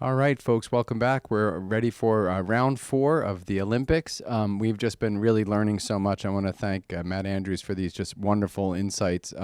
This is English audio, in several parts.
All right, folks, welcome back. We're ready for round 4 of the Olympics. We've just been really learning so much. I want to thank Matt Andrews for these just wonderful insights.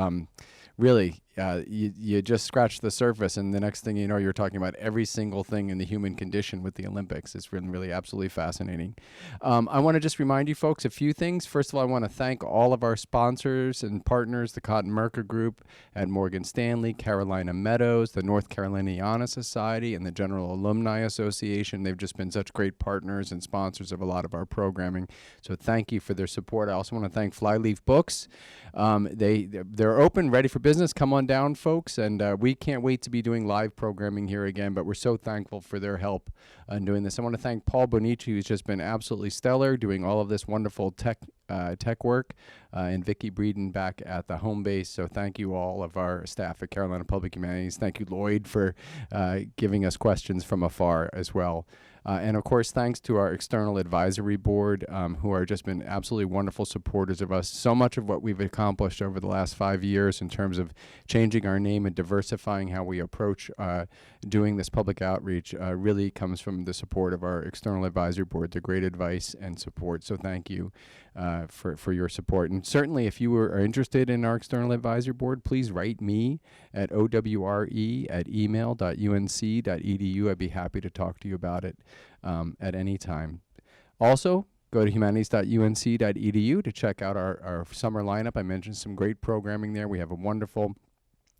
Really, you just scratch the surface, and the next thing you know, you're talking about every single thing in the human condition with the Olympics. It's really, really absolutely fascinating. I want to just remind you folks a few things. First of all, I want to thank all of our sponsors and partners, the Cotton Merker Group at Morgan Stanley, Carolina Meadows, the North Caroliniana Society, and the General Alumni Association. They've just been such great partners and sponsors of a lot of our programming. So thank you for their support. I also want to thank Flyleaf Books. They're open, ready for business. Come on down, folks, and we can't wait to be doing live programming here again, but we're so thankful for their help in doing this. I want to thank Paul Bonici, who's just been absolutely stellar doing all of this wonderful tech work, and Vicki Breeden back at the home base. So thank you all of our staff at Carolina Public Humanities. Thank you, Lloyd, for giving us questions from afar as well. And of course, thanks to our external advisory board, who are just been absolutely wonderful supporters of us. So much of what we've accomplished over the last 5 years in terms of changing our name and diversifying how we approach doing this public outreach really comes from the support of our external advisory board, the great advice and support. So thank you for your support. And certainly, if you are interested in our external advisory board, please write me at owre@email.unc.edu. I'd be happy to talk to you about it at any time. Also, go to humanities.unc.edu to check out our summer lineup. I mentioned some great programming there. We have a wonderful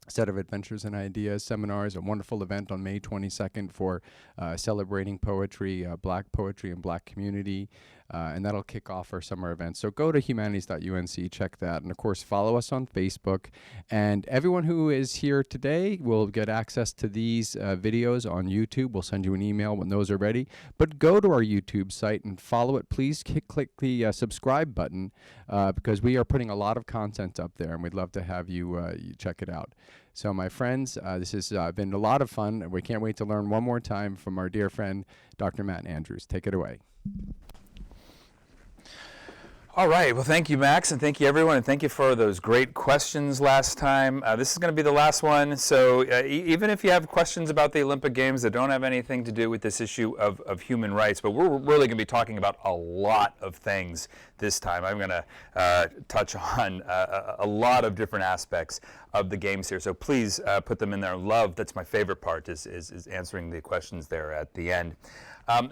set of adventures and ideas, seminars, a wonderful event on May 22nd for celebrating poetry, black poetry and black community, and that'll kick off our summer event. So go to humanities.unc, check that, and of course follow us on Facebook. And everyone who is here today will get access to these videos on YouTube. We'll send you an email when those are ready. But go to our YouTube site and follow it. Please click the subscribe button because we are putting a lot of content up there, and we'd love to have you check it out. So my friends, this has been a lot of fun. We can't wait to learn one more time from our dear friend, Dr. Matt Andrews. Take it away. All right. Well, thank you, Max, and thank you, everyone, and thank you for those great questions last time. This is going to be the last one, so even if you have questions about the Olympic Games that don't have anything to do with this issue of human rights, but we're really going to be talking about a lot of things this time. I'm going to touch on a lot of different aspects of the games here, so please put them in there. That's my favorite part, is answering the questions there at the end.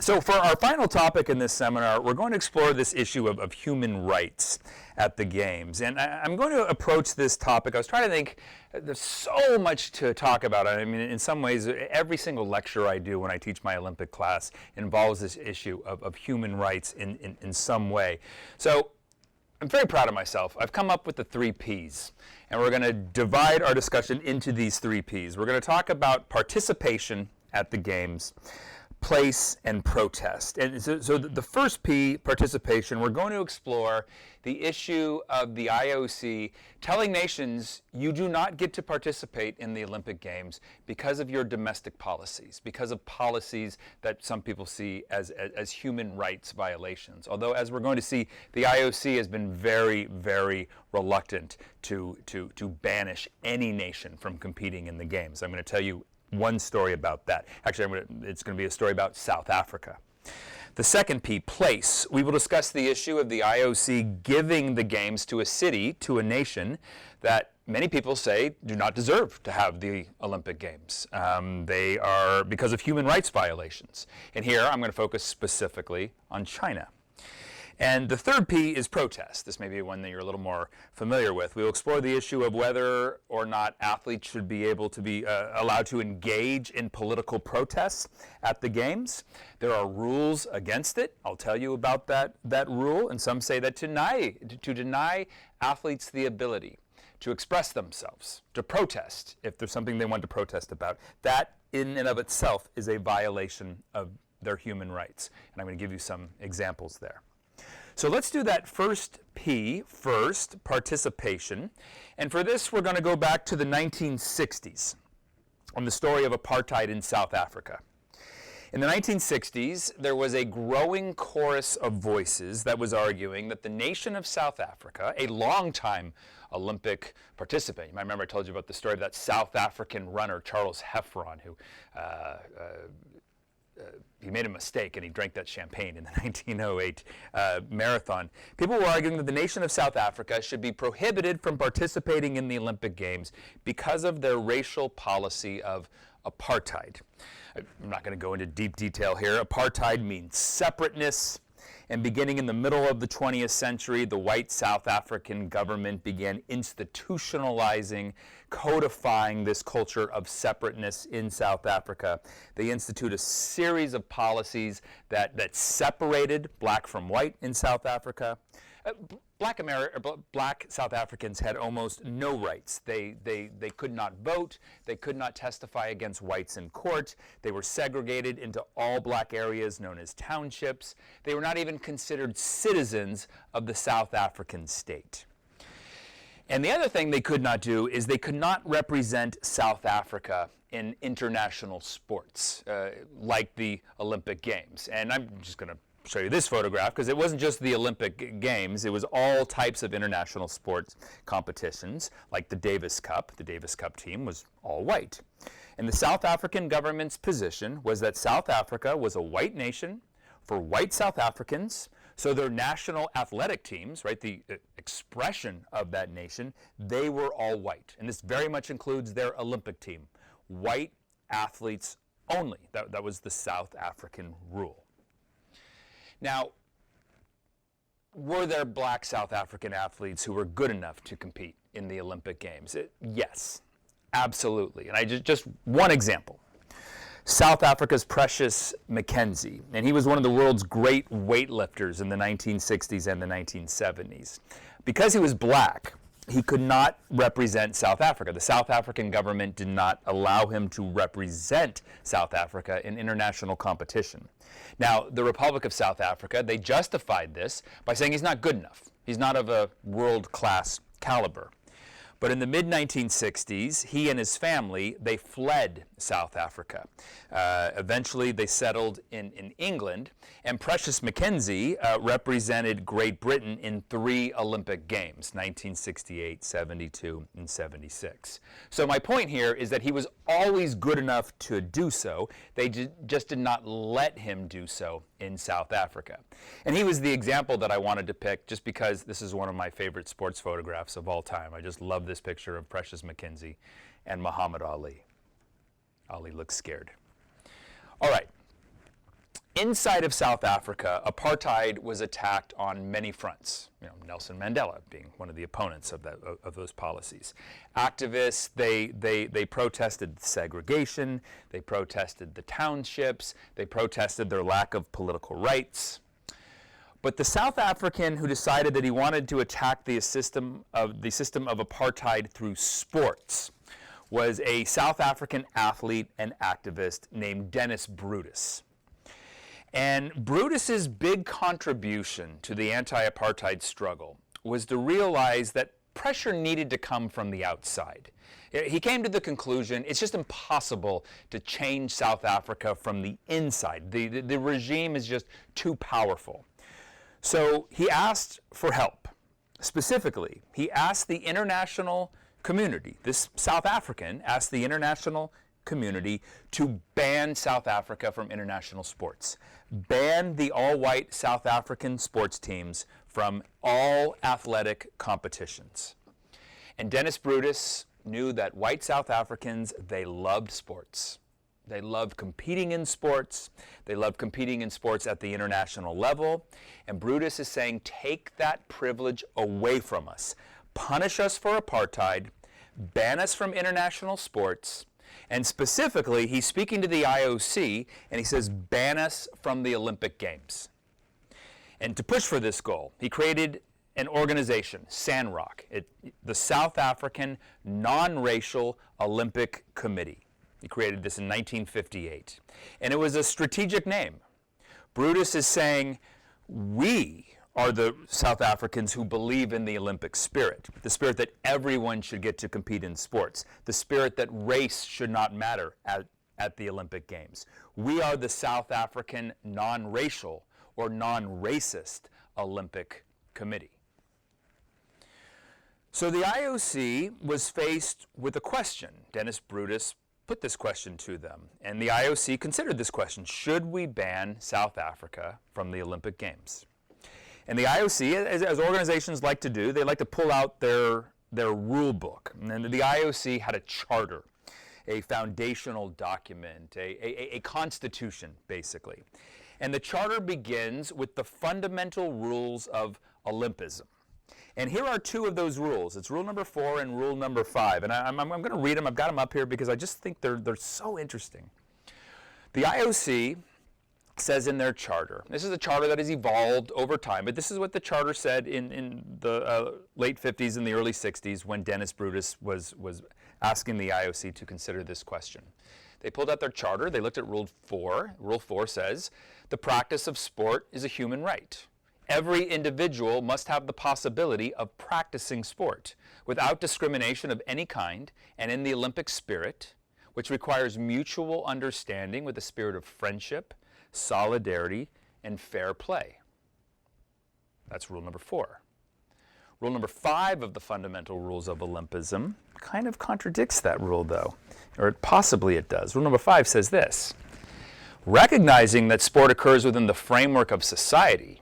So for our final topic in this seminar, we're going to explore this issue of human rights at the Games. And I'm going to approach this topic. I was trying to think, there's so much to talk about. I mean, in some ways, every single lecture I do when I teach my Olympic class involves this issue of human rights in some way. So I'm very proud of myself. I've come up with the 3 Ps. And we're going to divide our discussion into these 3 Ps. We're going to talk about participation at the Games, place, and protest. And so the first P, participation, we're going to explore the issue of the IOC telling nations you do not get to participate in the Olympic Games because of your domestic policies, because of policies that some people see as human rights violations. Although, as we're going to see, the IOC has been very, very reluctant to banish any nation from competing in the Games. I'm going to tell you one story about that. Actually, it's going to be a story about South Africa. The second P, place. We will discuss the issue of the IOC giving the Games to a city, to a nation that many people say do not deserve to have the Olympic Games. They are because of human rights violations. And here I'm going to focus specifically on China. And the third P is protest. This may be one that you're a little more familiar with. We will explore the issue of whether or not athletes should be able to be allowed to engage in political protests at the Games. There are rules against it. I'll tell you about that rule. And some say that to deny athletes the ability to express themselves, to protest if there's something they want to protest about, that in and of itself is a violation of their human rights. And I'm going to give you some examples there. So let's do that first P first, participation. And for this, we're going to go back to the 1960s on the story of apartheid in South Africa. In the 1960s, there was a growing chorus of voices that was arguing that the nation of South Africa, a longtime Olympic participant, you might remember I told you about the story of that South African runner, Charles Heffron, who he made a mistake and he drank that champagne in the 1908 marathon. People were arguing that the nation of South Africa should be prohibited from participating in the Olympic Games because of their racial policy of apartheid. I'm not going to go into deep detail here. Apartheid means separateness. And beginning in the middle of the 20th century, the white South African government began institutionalizing, codifying this culture of separateness in South Africa. They instituted a series of policies that separated black from white in South Africa. Black South Africans had almost no rights. They could not vote. They could not testify against whites in court. They were segregated into all black areas known as townships. They were not even considered citizens of the South African state. And the other thing they could not do is they could not represent South Africa in international sports, like the Olympic Games. And I'm just going to show you this photograph because it wasn't just the Olympic Games, it was all types of international sports competitions like the Davis Cup. The Davis Cup team was all white. And the South African government's position was that South Africa was a white nation for white South Africans, so their national athletic teams, right, the expression of that nation, they were all white. And this very much includes their Olympic team, white athletes only. That was the South African rule. Now, were there black South African athletes who were good enough to compete in the Olympic Games? Yes, absolutely. And I just one example. South Africa's Precious McKenzie, and he was one of the world's great weightlifters in the 1960s and the 1970s. Because he was black, he could not represent South Africa. The South African government did not allow him to represent South Africa in international competition. Now, the Republic of South Africa, they justified this by saying he's not good enough. He's not of a world-class caliber. But in the mid-1960s, he and his family, they fled South Africa. Eventually, they settled in England, and Precious McKenzie represented Great Britain in 3 Olympic Games, 1968, 72, and 76. So my point here is that he was always good enough to do so. They just did not let him do so in South Africa. And he was the example that I wanted to pick just because this is one of my favorite sports photographs of all time. I just love this picture of Precious McKenzie and Muhammad Ali. Ali looks scared. All right. Inside of South Africa, apartheid was attacked on many fronts. You know, Nelson Mandela being one of the opponents of those policies. Activists, they protested segregation, they protested the townships, they protested their lack of political rights. But the South African who decided that he wanted to attack the system of apartheid through sports was a South African athlete and activist named Dennis Brutus. And Brutus's big contribution to the anti-apartheid struggle was to realize that pressure needed to come from the outside. He came to the conclusion it's just impossible to change South Africa from the inside. The regime is just too powerful. So he asked for help. Specifically, he asked the international community, this South African asked the international community to ban South Africa from international sports. Ban the all-white South African sports teams from all athletic competitions. And Dennis Brutus knew that white South Africans, they loved sports. They loved competing in sports. They loved competing in sports at the international level. And Brutus is saying, take that privilege away from us. Punish us for apartheid. Ban us from international sports. And specifically, he's speaking to the IOC, and he says, ban us from the Olympic Games. And to push for this goal, he created an organization, SANROC, the South African Non-Racial Olympic Committee. He created this in 1958. And it was a strategic name. Brutus is saying, we are the South Africans who believe in the Olympic spirit, the spirit that everyone should get to compete in sports, the spirit that race should not matter at the Olympic Games. We are the South African non-racial or non-racist Olympic Committee. So the IOC was faced with a question. Dennis Brutus put this question to them. And the IOC considered this question: should we ban South Africa from the Olympic Games? And the IOC, as organizations like to do, they like to pull out their rule book. And the IOC had a charter, a foundational document, a constitution, basically. And the charter begins with the fundamental rules of Olympism. And here are two of those rules. It's rule number 4 and rule number 5. And I'm going to read them. I've got them up here because I just think they're so interesting. The IOC says in their charter, this is a charter that has evolved over time, but this is what the charter said in the late 50s and the early 60s when Dennis Brutus was asking the IOC to consider this question. They pulled out their charter. They looked at rule 4. Rule 4 says, the practice of sport is a human right. Every individual must have the possibility of practicing sport without discrimination of any kind and in the Olympic spirit, which requires mutual understanding with the spirit of friendship, solidarity, and fair play. That's rule number 4. Rule number 5 of the fundamental rules of Olympism kind of contradicts that rule, though, or possibly it does. Rule number 5 says this: recognizing that sport occurs within the framework of society,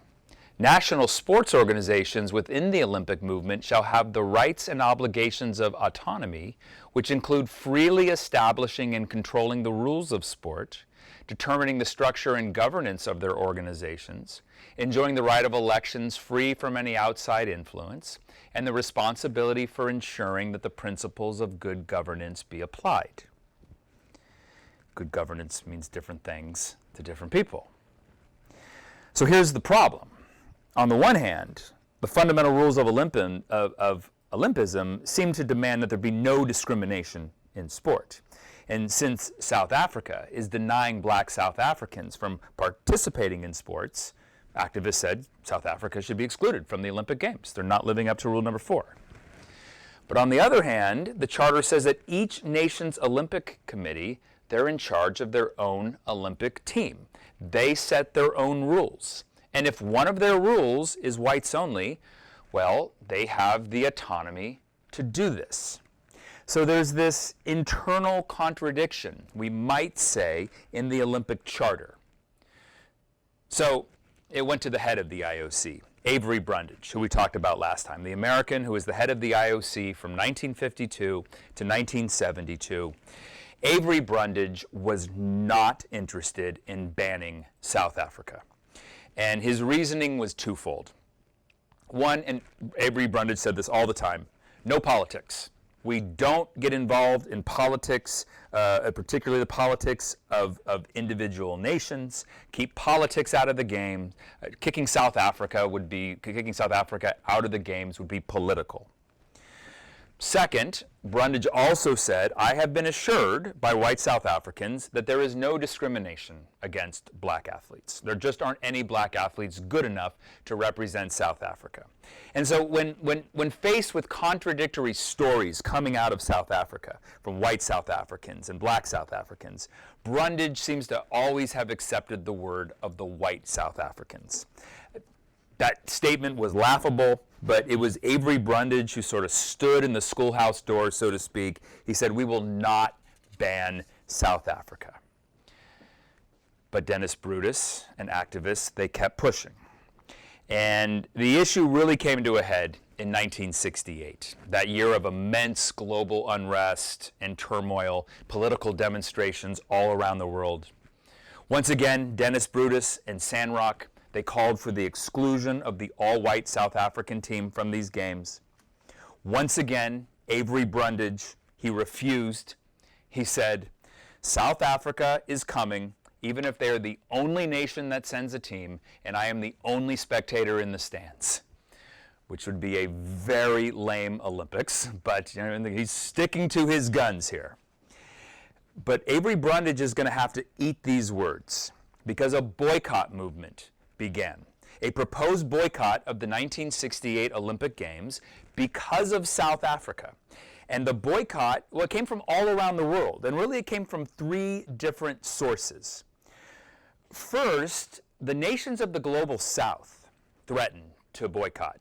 national sports organizations within the Olympic movement shall have the rights and obligations of autonomy, which include freely establishing and controlling the rules of sport, determining the structure and governance of their organizations, enjoying the right of elections free from any outside influence, and the responsibility for ensuring that the principles of good governance be applied. Good governance means different things to different people. So here's the problem. On the one hand, the fundamental rules of Olympism seem to demand that there be no discrimination in sport. And since South Africa is denying black South Africans from participating in sports, activists said South Africa should be excluded from the Olympic Games. They're not living up to rule number 4. But on the other hand, the charter says that each nation's Olympic committee, they're in charge of their own Olympic team. They set their own rules. And if one of their rules is whites only, well, they have the autonomy to do this. So there's this internal contradiction, we might say, in the Olympic Charter. So it went to the head of the IOC, Avery Brundage, who we talked about last time, the American who was the head of the IOC from 1952 to 1972. Avery Brundage was not interested in banning South Africa. And his reasoning was twofold. One, and Avery Brundage said this all the time, no politics. We don't get involved in politics, particularly the politics of individual nations. Keep politics out of the game. Kicking South Africa out of the games would be political. Second, Brundage also said, I have been assured by white South Africans that there is no discrimination against black athletes. There just aren't any black athletes good enough to represent South Africa. And so when faced with contradictory stories coming out of South Africa from white South Africans and black South Africans, Brundage seems to always have accepted the word of the white South Africans. That statement was laughable, but it was Avery Brundage who sort of stood in the schoolhouse door, so to speak. He said, we will not ban South Africa. But Dennis Brutus and activists, they kept pushing. And the issue really came to a head in 1968, that year of immense global unrest and turmoil, political demonstrations all around the world. Once again, Dennis Brutus and Sandrock, they called for the exclusion of the all-white South African team from these games. Once again, Avery Brundage, he refused. He said, South Africa is coming, even if they are the only nation that sends a team, and I am the only spectator in the stands, which would be a very lame Olympics, but he's sticking to his guns here. But Avery Brundage is going to have to eat these words because a boycott movement began. A proposed boycott of the 1968 Olympic Games because of South Africa. And the boycott, well, it came from all around the world, and really it came from 3 different sources. First, the nations of the global South threatened to boycott.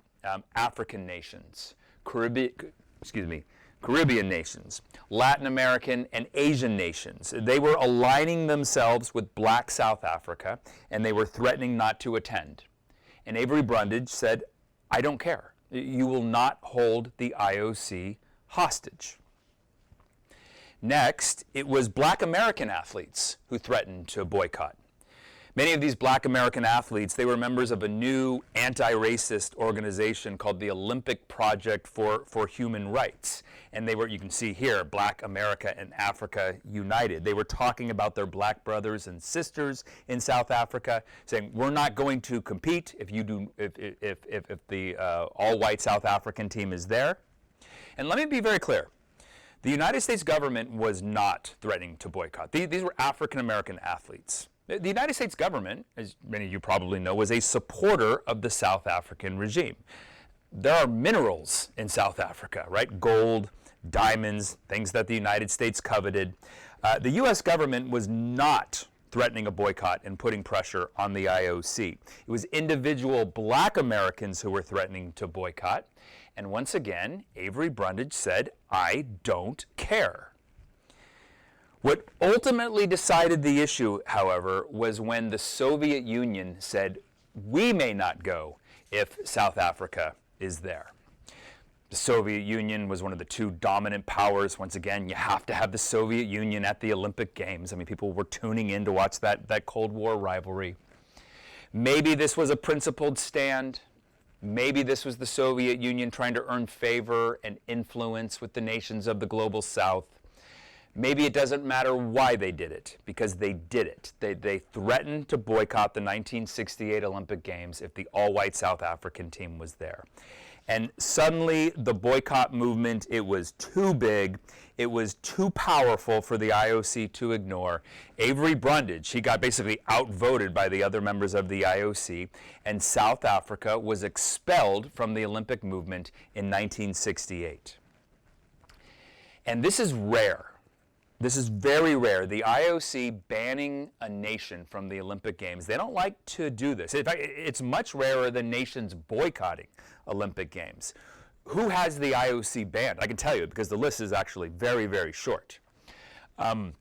African nations, Caribbean nations, Latin American and Asian nations. They were aligning themselves with black South Africa, and they were threatening not to attend. And Avery Brundage said, I don't care. You will not hold the IOC hostage. Next, it was black American athletes who threatened to boycott. Many of these black American athletes, they were members of a new anti-racist organization called the Olympic Project for Human Rights. And they were, you can see here, Black America and Africa United. They were talking about their black brothers and sisters in South Africa, saying, we're not going to compete if the all-white South African team is there. And let me be very clear. The United States government was not threatening to boycott. These were African American athletes. The United States government, as many of you probably know, was a supporter of the South African regime. There are minerals in South Africa, right? Gold, diamonds, things that the United States coveted. The U.S. government was not threatening a boycott and putting pressure on the IOC. It was individual black Americans who were threatening to boycott. And once again, Avery Brundage said, I don't care. What ultimately decided the issue, however, was when the Soviet Union said, we may not go if South Africa is there. The Soviet Union was one of the two dominant powers. Once again, you have to have the Soviet Union at the Olympic Games. I mean, people were tuning in to watch that Cold War rivalry. Maybe this was a principled stand. Maybe this was the Soviet Union trying to earn favor and influence with the nations of the global South. Maybe it doesn't matter why they did it, because they did it. They threatened to boycott the 1968 Olympic Games if the all-white South African team was there. And suddenly the boycott movement, it was too big, it was too powerful for the IOC to ignore. Avery Brundage, he got basically outvoted by the other members of the IOC, and South Africa was expelled from the Olympic movement in 1968. And this is rare. This is very rare. The IOC banning a nation from the Olympic Games. They don't like to do this. In fact, it's much rarer than nations boycotting Olympic Games. Who has the IOC banned? I can tell you because the list is actually very, very short. The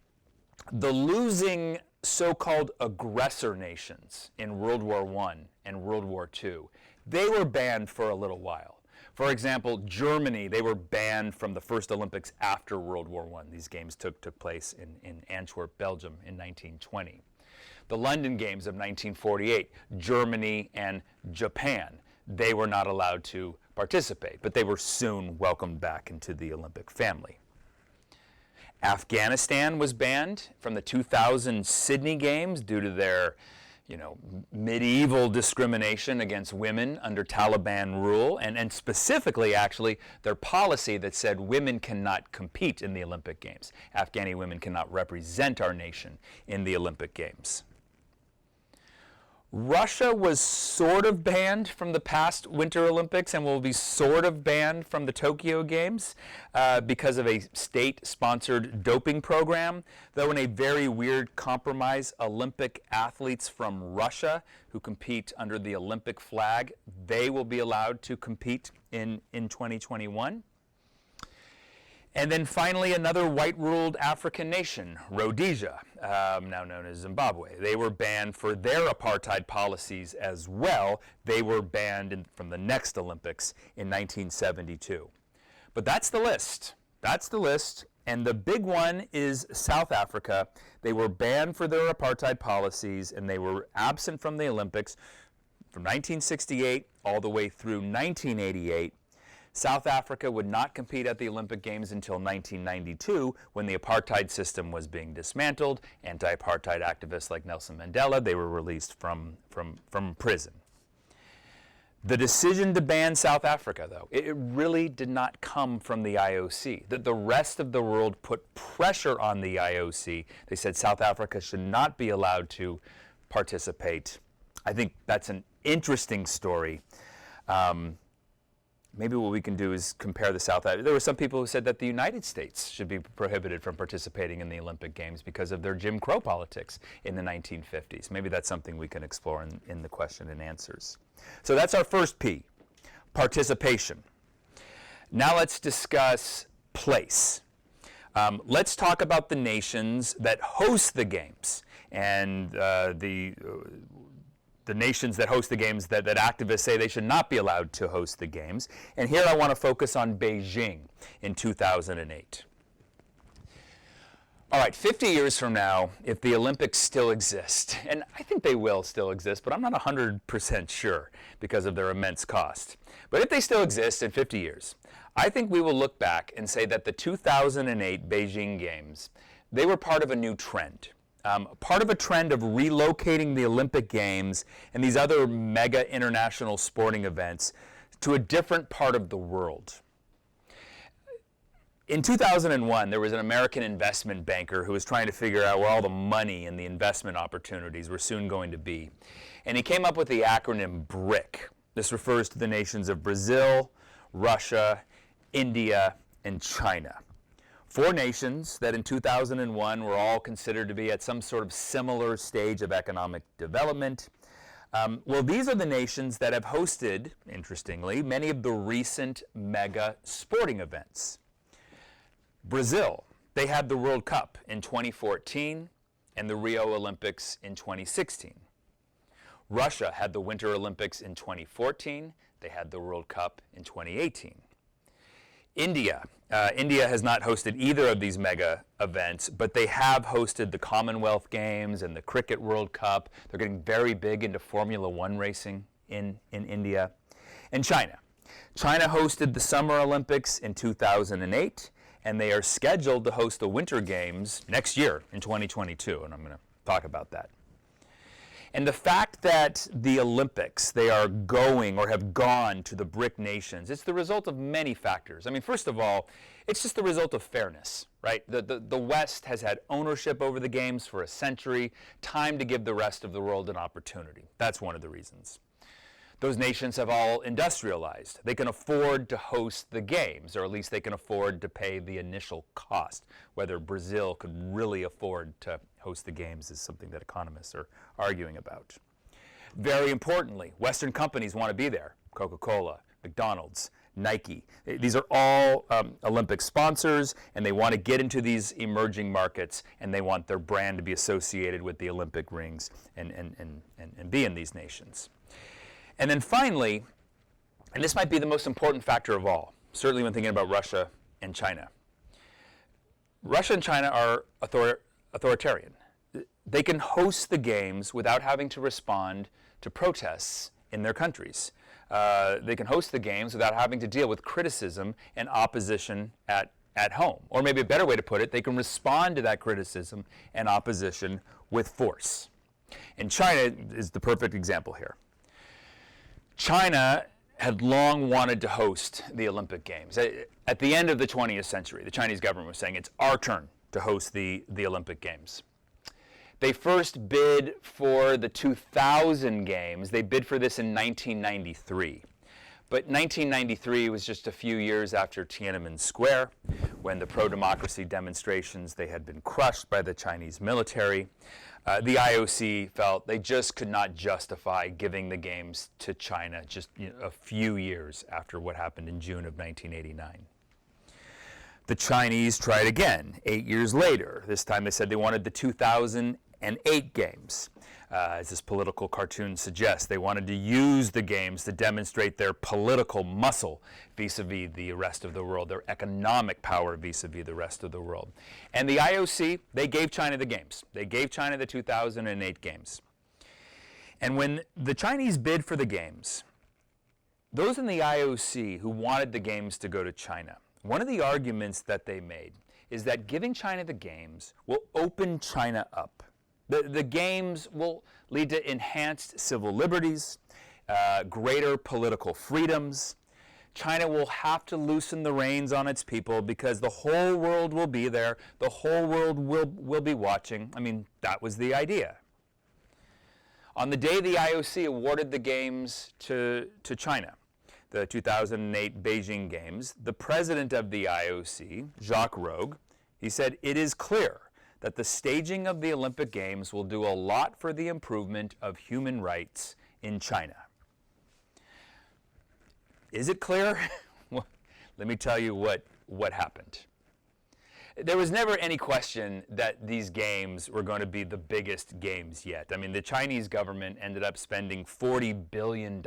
losing so-called aggressor nations in World War I and World War II, they were banned for a little while. For example, Germany, they were banned from the first Olympics after World War I. These games took place in Antwerp, Belgium in 1920. The London Games of 1948, Germany and Japan, they were not allowed to participate, but they were soon welcomed back into the Olympic family. Afghanistan was banned from the 2000 Sydney Games due to their medieval discrimination against women under Taliban rule, and specifically, actually, their policy that said women cannot compete in the Olympic Games. Afghani women cannot represent our nation in the Olympic Games. Russia was sort of banned from the past Winter Olympics and will be sort of banned from the Tokyo Games because of a state-sponsored doping program, though in a very weird compromise, Olympic athletes from Russia who compete under the Olympic flag, they will be allowed to compete in 2021. And then finally, another white-ruled African nation, Rhodesia, now known as Zimbabwe. They were banned for their apartheid policies as well. They were banned from the next Olympics in 1972. But that's the list. That's the list. And the big one is South Africa. They were banned for their apartheid policies, and they were absent from the Olympics from 1968 all the way through 1988. South Africa would not compete at the Olympic Games until 1992 when the apartheid system was being dismantled. Anti-apartheid activists like Nelson Mandela, they were released from prison. The decision to ban South Africa, though, it really did not come from the IOC. The rest of the world put pressure on the IOC. They said South Africa should not be allowed to participate. I think that's an interesting story. Maybe what we can do is compare the South Africa. There were some people who said that the United States should be prohibited from participating in the Olympic Games because of their Jim Crow politics in the 1950s. Maybe that's something we can explore in the question and answers. So that's our first P, participation. Now let's discuss place. Let's talk about the nations that host the games and the nations that host the games that activists say they should not be allowed to host the games. And here I want to focus on Beijing in 2008. All right, 50 years from now, if the Olympics still exist, and I think they will still exist, but I'm not 100% sure because of their immense cost. But if they still exist in 50 years, I think we will look back and say that the 2008 Beijing Games, they were part of a new trend. Part of a trend of relocating the Olympic Games and these other mega international sporting events to a different part of the world. In 2001, there was an American investment banker who was trying to figure out where all the money and the investment opportunities were soon going to be. And he came up with the acronym BRIC. This refers to the nations of Brazil, Russia, India, and China. 4 nations that in 2001 were all considered to be at some sort of similar stage of economic development. Well, these are the nations that have hosted, interestingly, many of the recent mega sporting events. Brazil, they had the World Cup in 2014 and the Rio Olympics in 2016. Russia had the Winter Olympics in 2014. They had the World Cup in 2018. India has not hosted either of these mega events, but they have hosted the Commonwealth Games and the Cricket World Cup. They're getting very big into Formula One racing in India. And China. China hosted the Summer Olympics in 2008. And they are scheduled to host the Winter Games next year in 2022, and I'm going to talk about that. And the fact that the Olympics, they are going or have gone to the BRIC nations, it's the result of many factors. I mean, first of all, it's just the result of fairness, right? The West has had ownership over the games for a century, time to give the rest of the world an opportunity. That's one of the reasons. Those nations have all industrialized. They can afford to host the games, or at least they can afford to pay the initial cost. Whether Brazil could really afford to host the games is something that economists are arguing about. Very importantly, Western companies want to be there. Coca-Cola, McDonald's, Nike. These are all Olympic sponsors, and they want to get into these emerging markets, and they want their brand to be associated with the Olympic rings and be in these nations. And then finally, and this might be the most important factor of all, certainly when thinking about Russia and China. Russia and China are authoritarian. They can host the games without having to respond to protests in their countries. They can host the games without having to deal with criticism and opposition at home. Or maybe a better way to put it, they can respond to that criticism and opposition with force. And China is the perfect example here. China had long wanted to host the Olympic Games. At the end of the 20th century, the Chinese government was saying, it's our turn to host the Olympic Games. They first bid for the 2000 Games. They bid for this in 1993. But 1993 was just a few years after Tiananmen Square, when the pro-democracy demonstrations, they had been crushed by the Chinese military. The IOC felt they just could not justify giving the games to China just a few years after what happened in June of 1989. The Chinese tried again 8 years later. This time they said they wanted the 2008 Games. As this political cartoon suggests, they wanted to use the games to demonstrate their political muscle vis-a-vis the rest of the world, their economic power vis-a-vis the rest of the world. And the IOC, they gave China the games. They gave China the 2008 Games. And when the Chinese bid for the games, those in the IOC who wanted the games to go to China, one of the arguments that they made is that giving China the games will open China up. The games will lead to enhanced civil liberties, greater political freedoms. China will have to loosen the reins on its people because the whole world will be there. The whole world will be watching. I mean, that was the idea. On the day the IOC awarded the games to China, the 2008 Beijing Games, the president of the IOC, Jacques Rogge, he said, "It is clear that the staging of the Olympic Games will do a lot for the improvement of human rights in China." Is it clear? Well, let me tell you what what happened. There was never any question that these games were going to be the biggest games yet. I mean, the Chinese government ended up spending $40 billion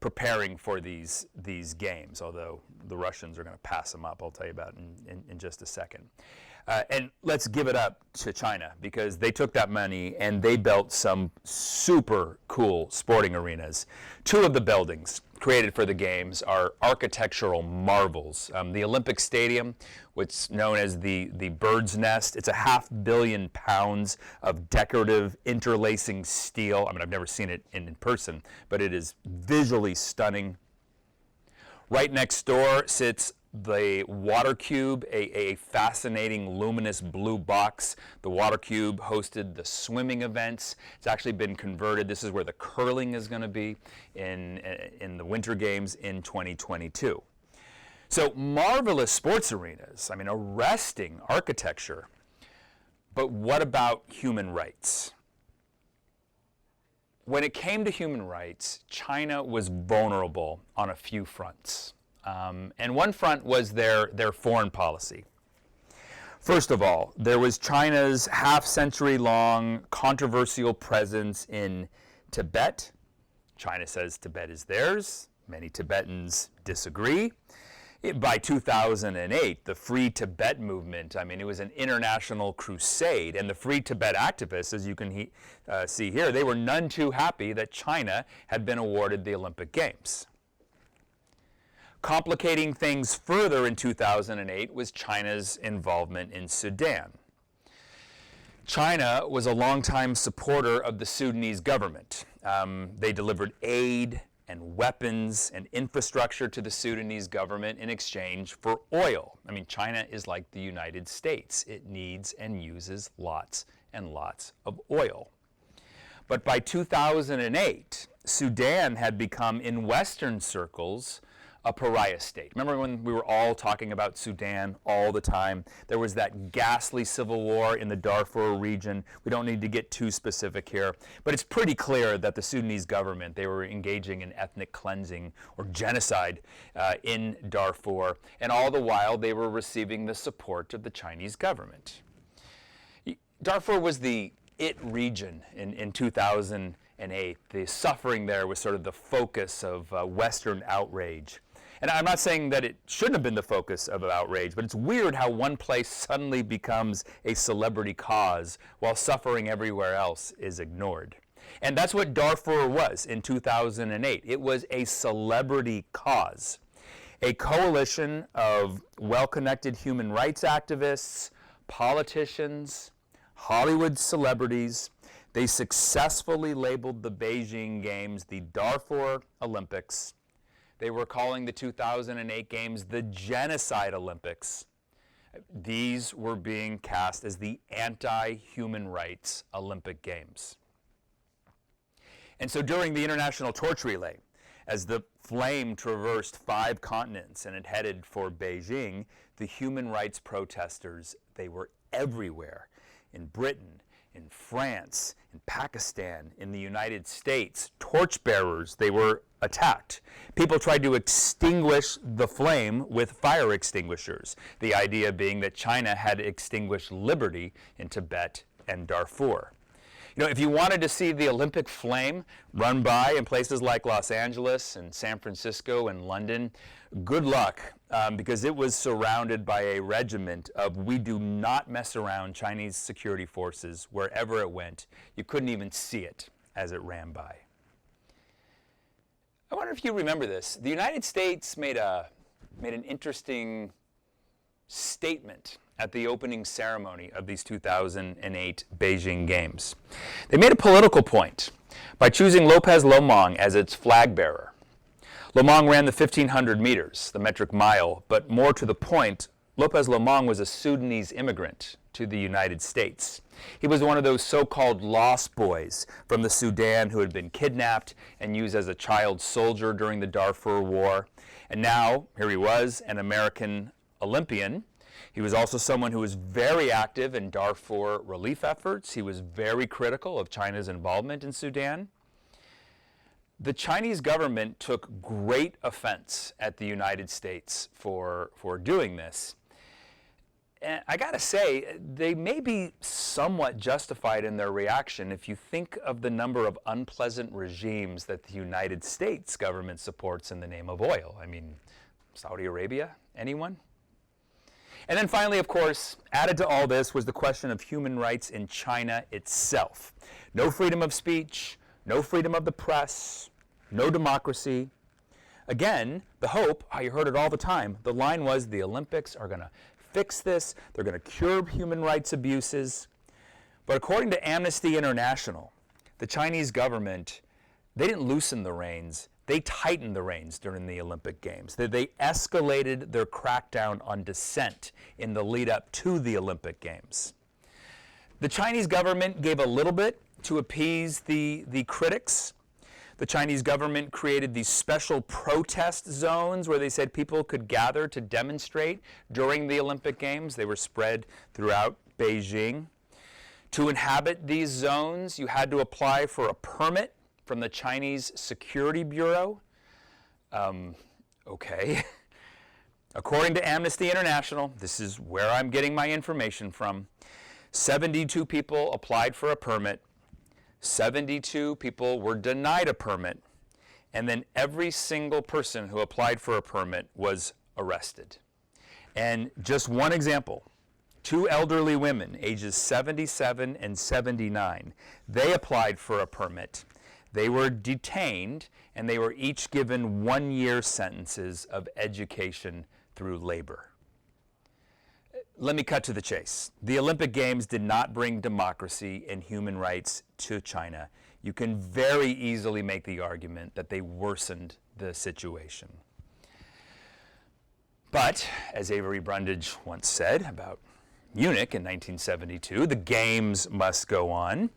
preparing for these games, although the Russians are going to pass them up. I'll tell you about it in just a second. And let's give it up to China, because they took that money and they built some super cool sporting arenas. Two of the buildings created for the games are architectural marvels. The Olympic Stadium, what's known as the Bird's Nest, it's a 500 million pounds of decorative interlacing steel. I mean, I've never seen it in person, but it is visually stunning. Right next door sits the Water Cube, a fascinating luminous blue box. The Water Cube hosted the swimming events. It's actually been converted. This is where the curling is going to be in the Winter Games in 2022. So marvelous sports arenas. I mean, arresting architecture. But what about human rights? When it came to human rights, China was vulnerable on a few fronts. And one front was their foreign policy. First of all, there was China's half-century-long controversial presence in Tibet. China says Tibet is theirs. Many Tibetans disagree. By 2008, the Free Tibet movement, I mean, it was an international crusade. And the Free Tibet activists, as you can see here, they were none too happy that China had been awarded the Olympic Games. Complicating things further in 2008 was China's involvement in Sudan. China was a longtime supporter of the Sudanese government. They delivered aid and weapons and infrastructure to the Sudanese government in exchange for oil. I mean, China is like the United States. It needs and uses lots and lots of oil. But by 2008, Sudan had become, in Western circles, a pariah state. Remember when we were all talking about Sudan all the time? There was that ghastly civil war in the Darfur region. We don't need to get too specific here, but it's pretty clear that the Sudanese government, they were engaging in ethnic cleansing or genocide in Darfur, and all the while they were receiving the support of the Chinese government. Darfur was the region in 2008. The suffering there was sort of the focus of Western outrage. And I'm not saying that it shouldn't have been the focus of outrage, but it's weird how one place suddenly becomes a celebrity cause while suffering everywhere else is ignored. And that's what Darfur was in 2008. It was a celebrity cause. A coalition of well-connected human rights activists, politicians, Hollywood celebrities. They successfully labeled the Beijing Games the Darfur Olympics. They were calling the 2008 Games the Genocide Olympics. These were being cast as the anti-human rights Olympic Games. And so during the International Torch Relay, as the flame traversed 5 continents and it headed for Beijing, the human rights protesters, they were everywhere. In Britain, in France, in Pakistan, in the United States, torchbearers, they were attacked. People tried to extinguish the flame with fire extinguishers, the idea being that China had extinguished liberty in Tibet and Darfur. You know, if you wanted to see the Olympic flame run by in places like Los Angeles and San Francisco and London, good luck, because it was surrounded by a regiment of we do not mess around Chinese security forces wherever it went. You couldn't even see it as it ran by. I wonder if you remember this. The United States made an interesting statement at the opening ceremony of these 2008 Beijing Games. They made a political point by choosing Lopez Lomong as its flag bearer. Lomong ran the 1,500 meters, the metric mile, but more to the point, Lopez Lomong was a Sudanese immigrant to the United States. He was one of those so-called lost boys from the Sudan who had been kidnapped and used as a child soldier during the Darfur War. And now, here he was, an American Olympian. He was also someone who was very active in Darfur relief efforts. He was very critical of China's involvement in Sudan. The Chinese government took great offense at the United States for doing this. And I gotta say, they may be somewhat justified in their reaction if you think of the number of unpleasant regimes that the United States government supports in the name of oil. I mean, Saudi Arabia, anyone? And then finally, of course, added to all this was the question of human rights in China itself. No freedom of speech, no freedom of the press, no democracy. Again, the hope, you heard it all the time, the line was the Olympics are going to fix this, they're going to cure human rights abuses. But according to Amnesty International, the Chinese government, they didn't loosen the reins, they tightened the reins during the Olympic Games. They escalated their crackdown on dissent in the lead up to the Olympic Games. The Chinese government gave a little bit to appease the critics. The Chinese government created these special protest zones where they said people could gather to demonstrate during the Olympic Games. They were spread throughout Beijing. To inhabit these zones, you had to apply for a permit from the Chinese Security Bureau. Okay. According to Amnesty International, this is where I'm getting my information from, 72 people applied for a permit. 72 people were denied a permit, and then every single person who applied for a permit was arrested. And just one example, 2 elderly women, ages 77 and 79, they applied for a permit. They were detained, and they were each given 1-year sentences of education through labor. Let me cut to the chase. The Olympic Games did not bring democracy and human rights to China. You can very easily make the argument that they worsened the situation. But, as Avery Brundage once said about Munich in 1972, the games must go on.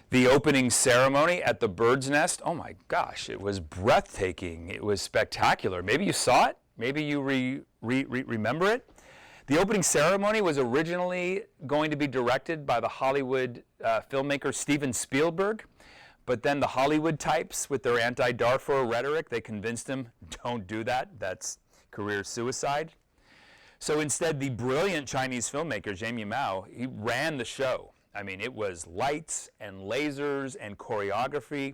The opening ceremony at the Bird's Nest, oh my gosh, it was breathtaking. It was spectacular. Maybe you saw it. Maybe you remember it. The opening ceremony was originally going to be directed by the Hollywood filmmaker Steven Spielberg, but then the Hollywood types with their anti-Darfur rhetoric, they convinced him, don't do that, that's career suicide. So instead, the brilliant Chinese filmmaker, Jamie Mao, he ran the show. I mean, it was lights and lasers and choreography.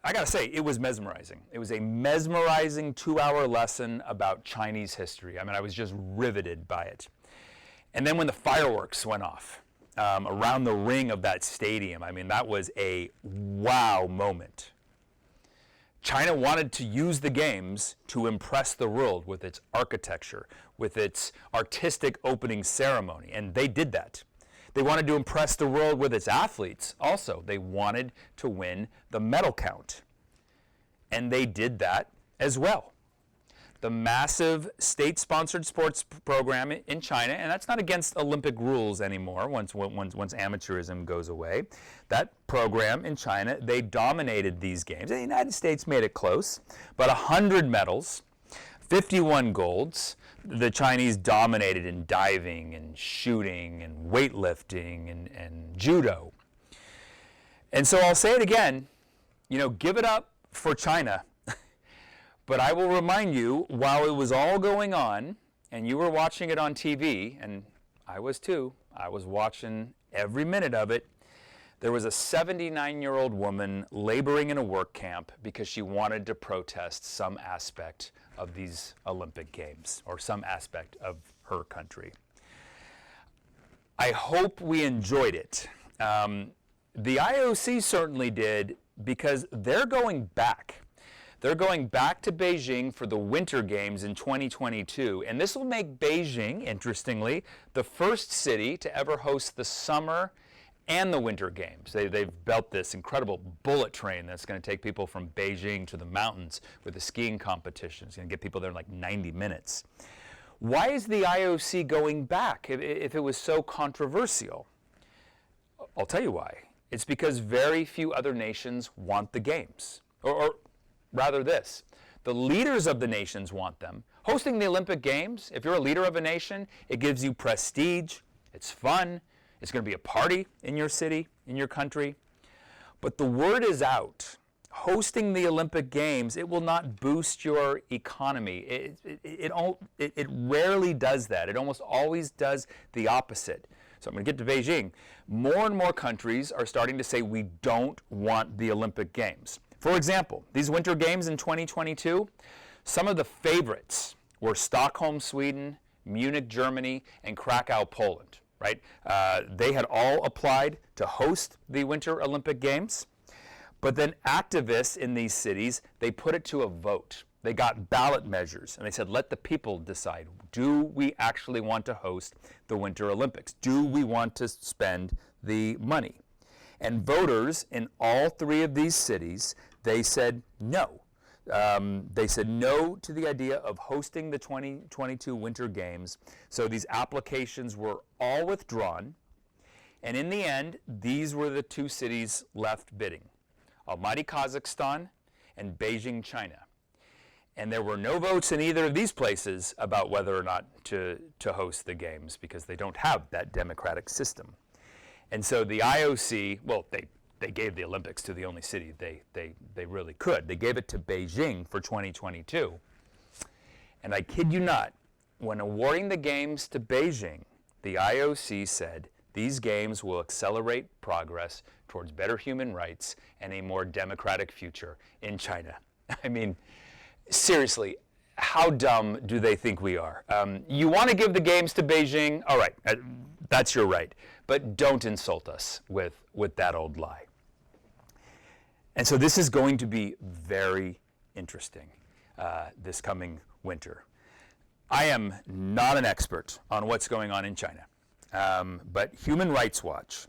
I gotta say, it was mesmerizing. It was a mesmerizing 2-hour lesson about Chinese history. I mean, I was just riveted by it. And then when the fireworks went off around the ring of that stadium, I mean, that was a wow moment. China wanted to use the games to impress the world with its architecture, with its artistic opening ceremony, and they did that. They wanted to impress the world with its athletes also. They wanted to win the medal count. And they did that as well. The massive state-sponsored sports program in China, and that's not against Olympic rules anymore once amateurism goes away. That program in China, they dominated these games. The United States made it close, but 100 medals, 51 golds. The Chinese dominated in diving and shooting and weightlifting and judo. And so I'll say it again, give it up for China. But I will remind you, while it was all going on, and you were watching it on TV, and I was too, I was watching every minute of it, there was a 79-year-old woman laboring in a work camp because she wanted to protest some aspect of these Olympic Games, or some aspect of her country. I hope we enjoyed it. The IOC certainly did, because they're going back. They're going back to Beijing for the Winter Games in 2022, and this will make Beijing, interestingly, the first city to ever host the Summer and the Winter Games. They've built this incredible bullet train that's going to take people from Beijing to the mountains with a skiing competition. It's going to get people there in like 90 minutes. Why is the IOC going back if it was so controversial? I'll tell you why. It's because very few other nations want the games. Or rather this, the leaders of the nations want them. Hosting the Olympic Games, if you're a leader of a nation, it gives you prestige, it's fun, it's going to be a party in your city, in your country. But the word is out hosting the Olympic Games, it will not boost your economy. It rarely does that. It almost always does the opposite. So I'm going to get to Beijing. More and more countries are starting to say we don't want the Olympic Games. For example, these Winter Games in 2022, some of the favorites were Stockholm, Sweden, Munich, Germany, and Krakow, Poland. Right? They had all applied to host the Winter Olympic Games. But then activists in these cities, they put it to a vote. They got ballot measures, and they said, let the people decide. Do we actually want to host the Winter Olympics? Do we want to spend the money? And voters in all three of these cities, they said no. They said no to the idea of hosting the 2022 Winter Games. So these applications were all withdrawn. And in the end, these were the two cities left bidding: Almaty, Kazakhstan, and Beijing, China. And there were no votes in either of these places about whether or not to host the games, because they don't have that democratic system. And so the IOC, well, they gave the Olympics to the only city they really could. They gave it to Beijing for 2022. And I kid you not, when awarding the games to Beijing, the IOC said these games will accelerate progress towards better human rights and a more democratic future in China. I mean, seriously, how dumb do they think we are? You want to give the games to Beijing? All right, that's your right. But don't insult us with that old lie. And so this is going to be very interesting this coming winter. I am not an expert on what's going on in China, but Human Rights Watch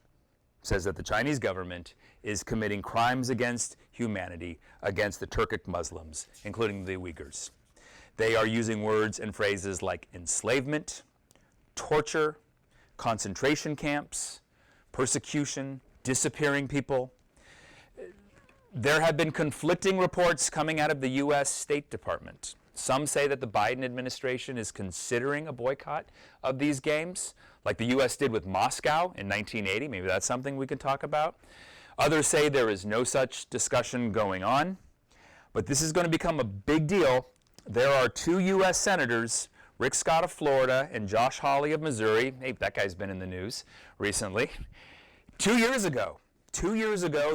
says that the Chinese government is committing crimes against humanity against the Turkic Muslims, including the Uyghurs. They are using words and phrases like enslavement, torture, concentration camps, persecution, disappearing people. There have been conflicting reports coming out of the U.S. State Department. Some say that the Biden administration is considering a boycott of these games, like the U.S. did with Moscow in 1980. Maybe that's something we can talk about. Others say there is no such discussion going on. But this is going to become a big deal. There are two U.S. senators, Rick Scott of Florida and Josh Hawley of Missouri. Hey, that guy's been in the news recently. 2 years ago,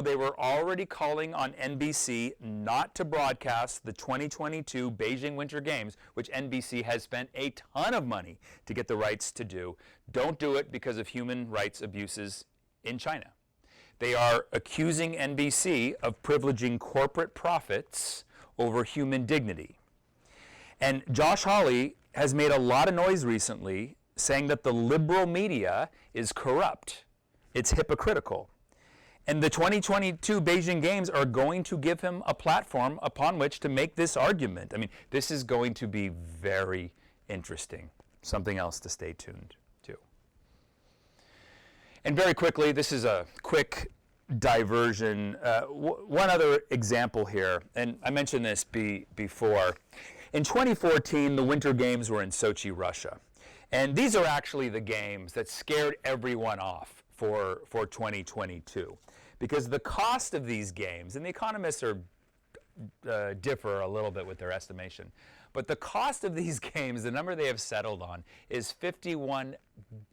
they were already calling on NBC not to broadcast the 2022 Beijing Winter Games, which NBC has spent a ton of money to get the rights to do. Don't do it because of human rights abuses in China. They are accusing NBC of privileging corporate profits over human dignity. And Josh Hawley has made a lot of noise recently saying that the liberal media is corrupt. It's hypocritical. And the 2022 Beijing Games are going to give him a platform upon which to make this argument. I mean, this is going to be very interesting. Something else to stay tuned to. And very quickly, this is a quick diversion. One other example here, and I mentioned this before. In 2014, the Winter Games were in Sochi, Russia. And these are actually the games that scared everyone off for 2022. Because the cost of these games, and the economists differ a little bit with their estimation, but the cost of these games, the number they have settled on, is $51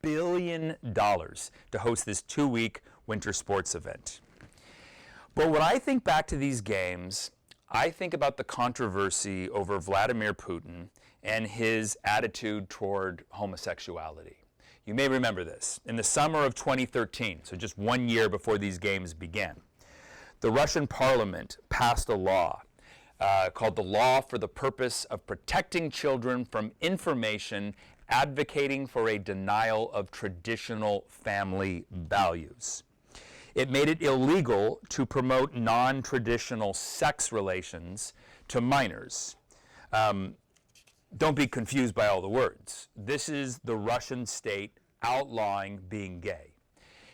billion to host this 2-week winter sports event. But when I think back to these games, I think about the controversy over Vladimir Putin and his attitude toward homosexuality. You may remember this. In the summer of 2013, so just 1 year before these games began, the Russian parliament passed a law called the Law for the Purpose of Protecting Children from Information Advocating for a Denial of Traditional Family Values. It made it illegal to promote non-traditional sex relations to minors. Don't be confused by all the words. This is the Russian state outlawing being gay.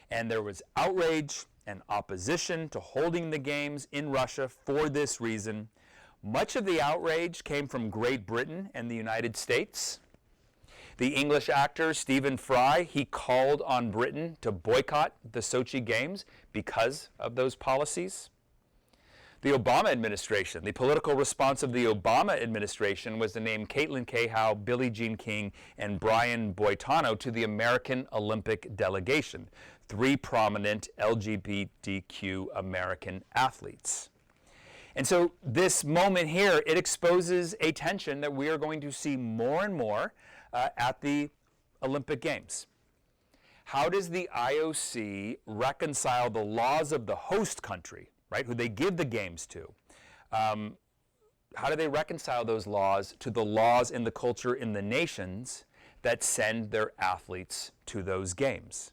And there was outrage and opposition to holding the games in Russia for this reason. Much of the outrage came from Great Britain and the United States. The English actor Stephen Fry, he called on Britain to boycott the Sochi Games because of those policies. The Obama administration, the political response of the Obama administration was to name Caitlin Cahow, Billie Jean King, and Brian Boitano to the American Olympic delegation, 3 prominent LGBTQ American athletes. And so this moment here, it exposes a tension that we are going to see more and more at the Olympic Games. How does the IOC reconcile the laws of the host country, right, who they give the games to? How do they reconcile those laws to the laws and the culture in the nations that send their athletes to those games?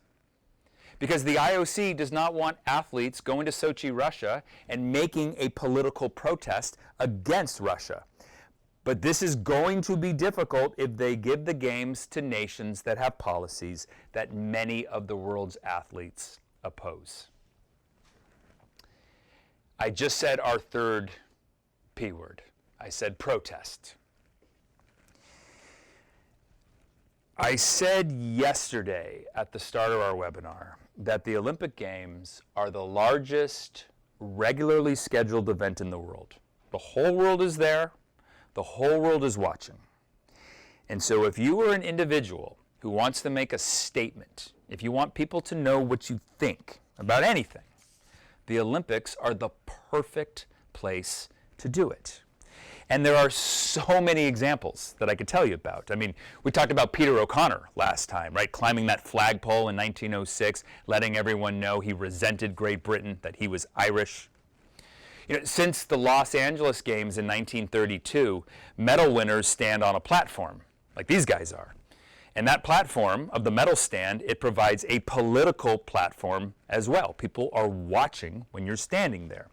Because the IOC does not want athletes going to Sochi, Russia, and making a political protest against Russia. But this is going to be difficult if they give the games to nations that have policies that many of the world's athletes oppose. I just said our third P word. I said protest. I said yesterday at the start of our webinar that the Olympic Games are the largest regularly scheduled event in the world. The whole world is there. The whole world is watching. And so if you are an individual who wants to make a statement, if you want people to know what you think about anything, the Olympics are the perfect place to do it. And there are so many examples that I could tell you about. I mean, we talked about Peter O'Connor last time, right? Climbing that flagpole in 1906, letting everyone know he resented Great Britain, that he was Irish. You know, since the Los Angeles Games in 1932, medal winners stand on a platform, like these guys are. And that platform of the medal stand, it provides a political platform as well. People are watching when you're standing there.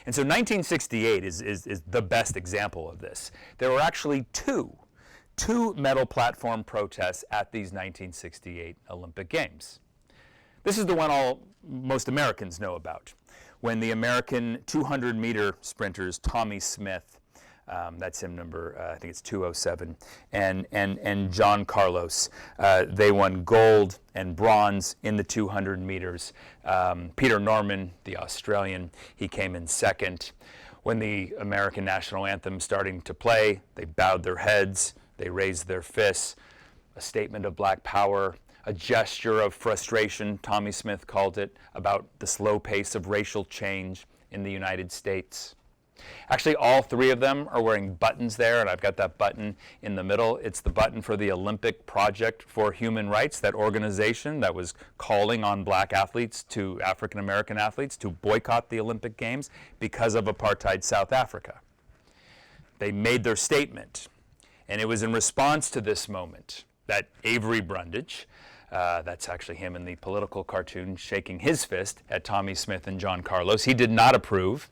And so 1968 is the best example of this. There were actually two medal platform protests at these 1968 Olympic Games. This is the one most Americans know about. When the American 200-meter sprinters, Tommy Smith, that's him number, I think it's 207, and John Carlos, they won gold and bronze in the 200 meters. Peter Norman, the Australian, he came in second. When the American national anthem starting to play, they bowed their heads, they raised their fists, a statement of black power, a gesture of frustration, Tommy Smith called it, about the slow pace of racial change in the United States. Actually, all 3 of them are wearing buttons there, and I've got that button in the middle. It's the button for the Olympic Project for Human Rights, that organization that was calling on black athletes, to African American athletes, to boycott the Olympic Games because of apartheid South Africa. They made their statement, and it was in response to this moment that Avery Brundage, that's actually him in the political cartoon shaking his fist at Tommy Smith and John Carlos. He did not approve.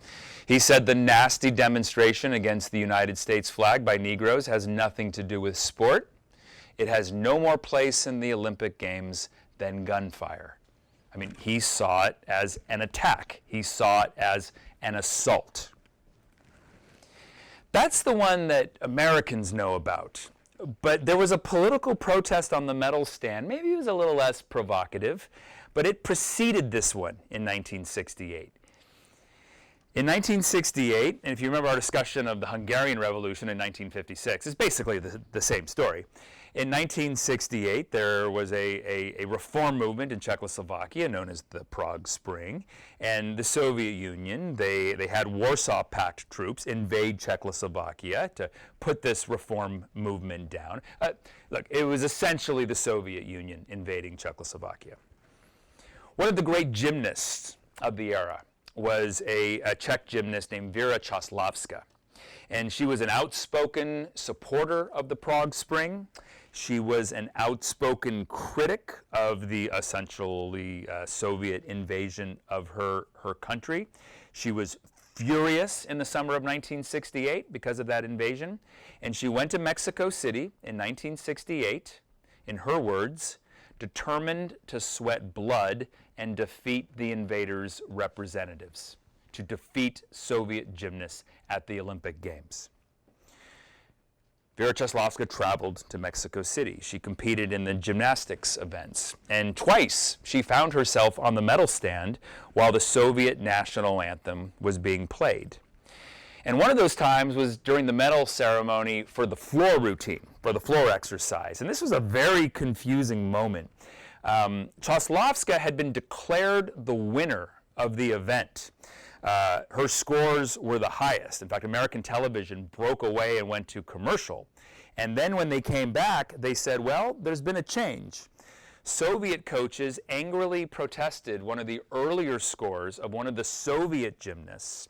He said the nasty demonstration against the United States flag by Negroes has nothing to do with sport. It has no more place in the Olympic Games than gunfire. I mean, he saw it as an attack. He saw it as an assault. That's the one that Americans know about. But there was a political protest on the medal stand. Maybe it was a little less provocative, but it preceded this one in 1968. In 1968, and if you remember our discussion of the Hungarian Revolution in 1956, it's basically the same story. In 1968, there was a reform movement in Czechoslovakia known as the Prague Spring, and the Soviet Union, they had Warsaw Pact troops invade Czechoslovakia to put this reform movement down. Look, it was essentially the Soviet Union invading Czechoslovakia. One of the great gymnasts of the era was a Czech gymnast named Věra Čáslavská. And she was an outspoken supporter of the Prague Spring. She was an outspoken critic of the essentially Soviet invasion of her country. She was furious in the summer of 1968 because of that invasion. And she went to Mexico City in 1968, in her words, determined to sweat blood and defeat the invaders' representatives, to defeat Soviet gymnasts at the Olympic Games. Věra Čáslavská traveled to Mexico City. She competed in the gymnastics events, and twice she found herself on the medal stand while the Soviet national anthem was being played. And one of those times was during the medal ceremony for the floor routine, for the floor exercise. And this was a very confusing moment. Choslavska had been declared the winner of the event. Her scores were the highest. In fact, American television broke away and went to commercial. And then when they came back, they said, well, there's been a change. Soviet coaches angrily protested one of the earlier scores of one of the Soviet gymnasts,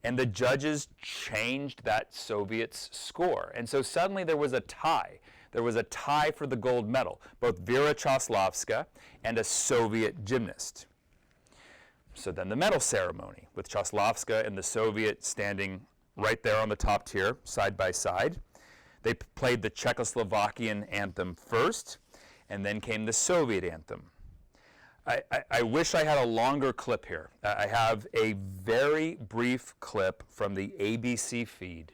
and the judges changed that Soviet's score. And so suddenly there was a tie. There was a tie for the gold medal, both Vera Choslavska and a Soviet gymnast. So then the medal ceremony, with Choslavska and the Soviet standing right there on the top tier, side by side. They played the Czechoslovakian anthem first, and then came the Soviet anthem. I wish I had a longer clip here. I have a very brief clip from the ABC feed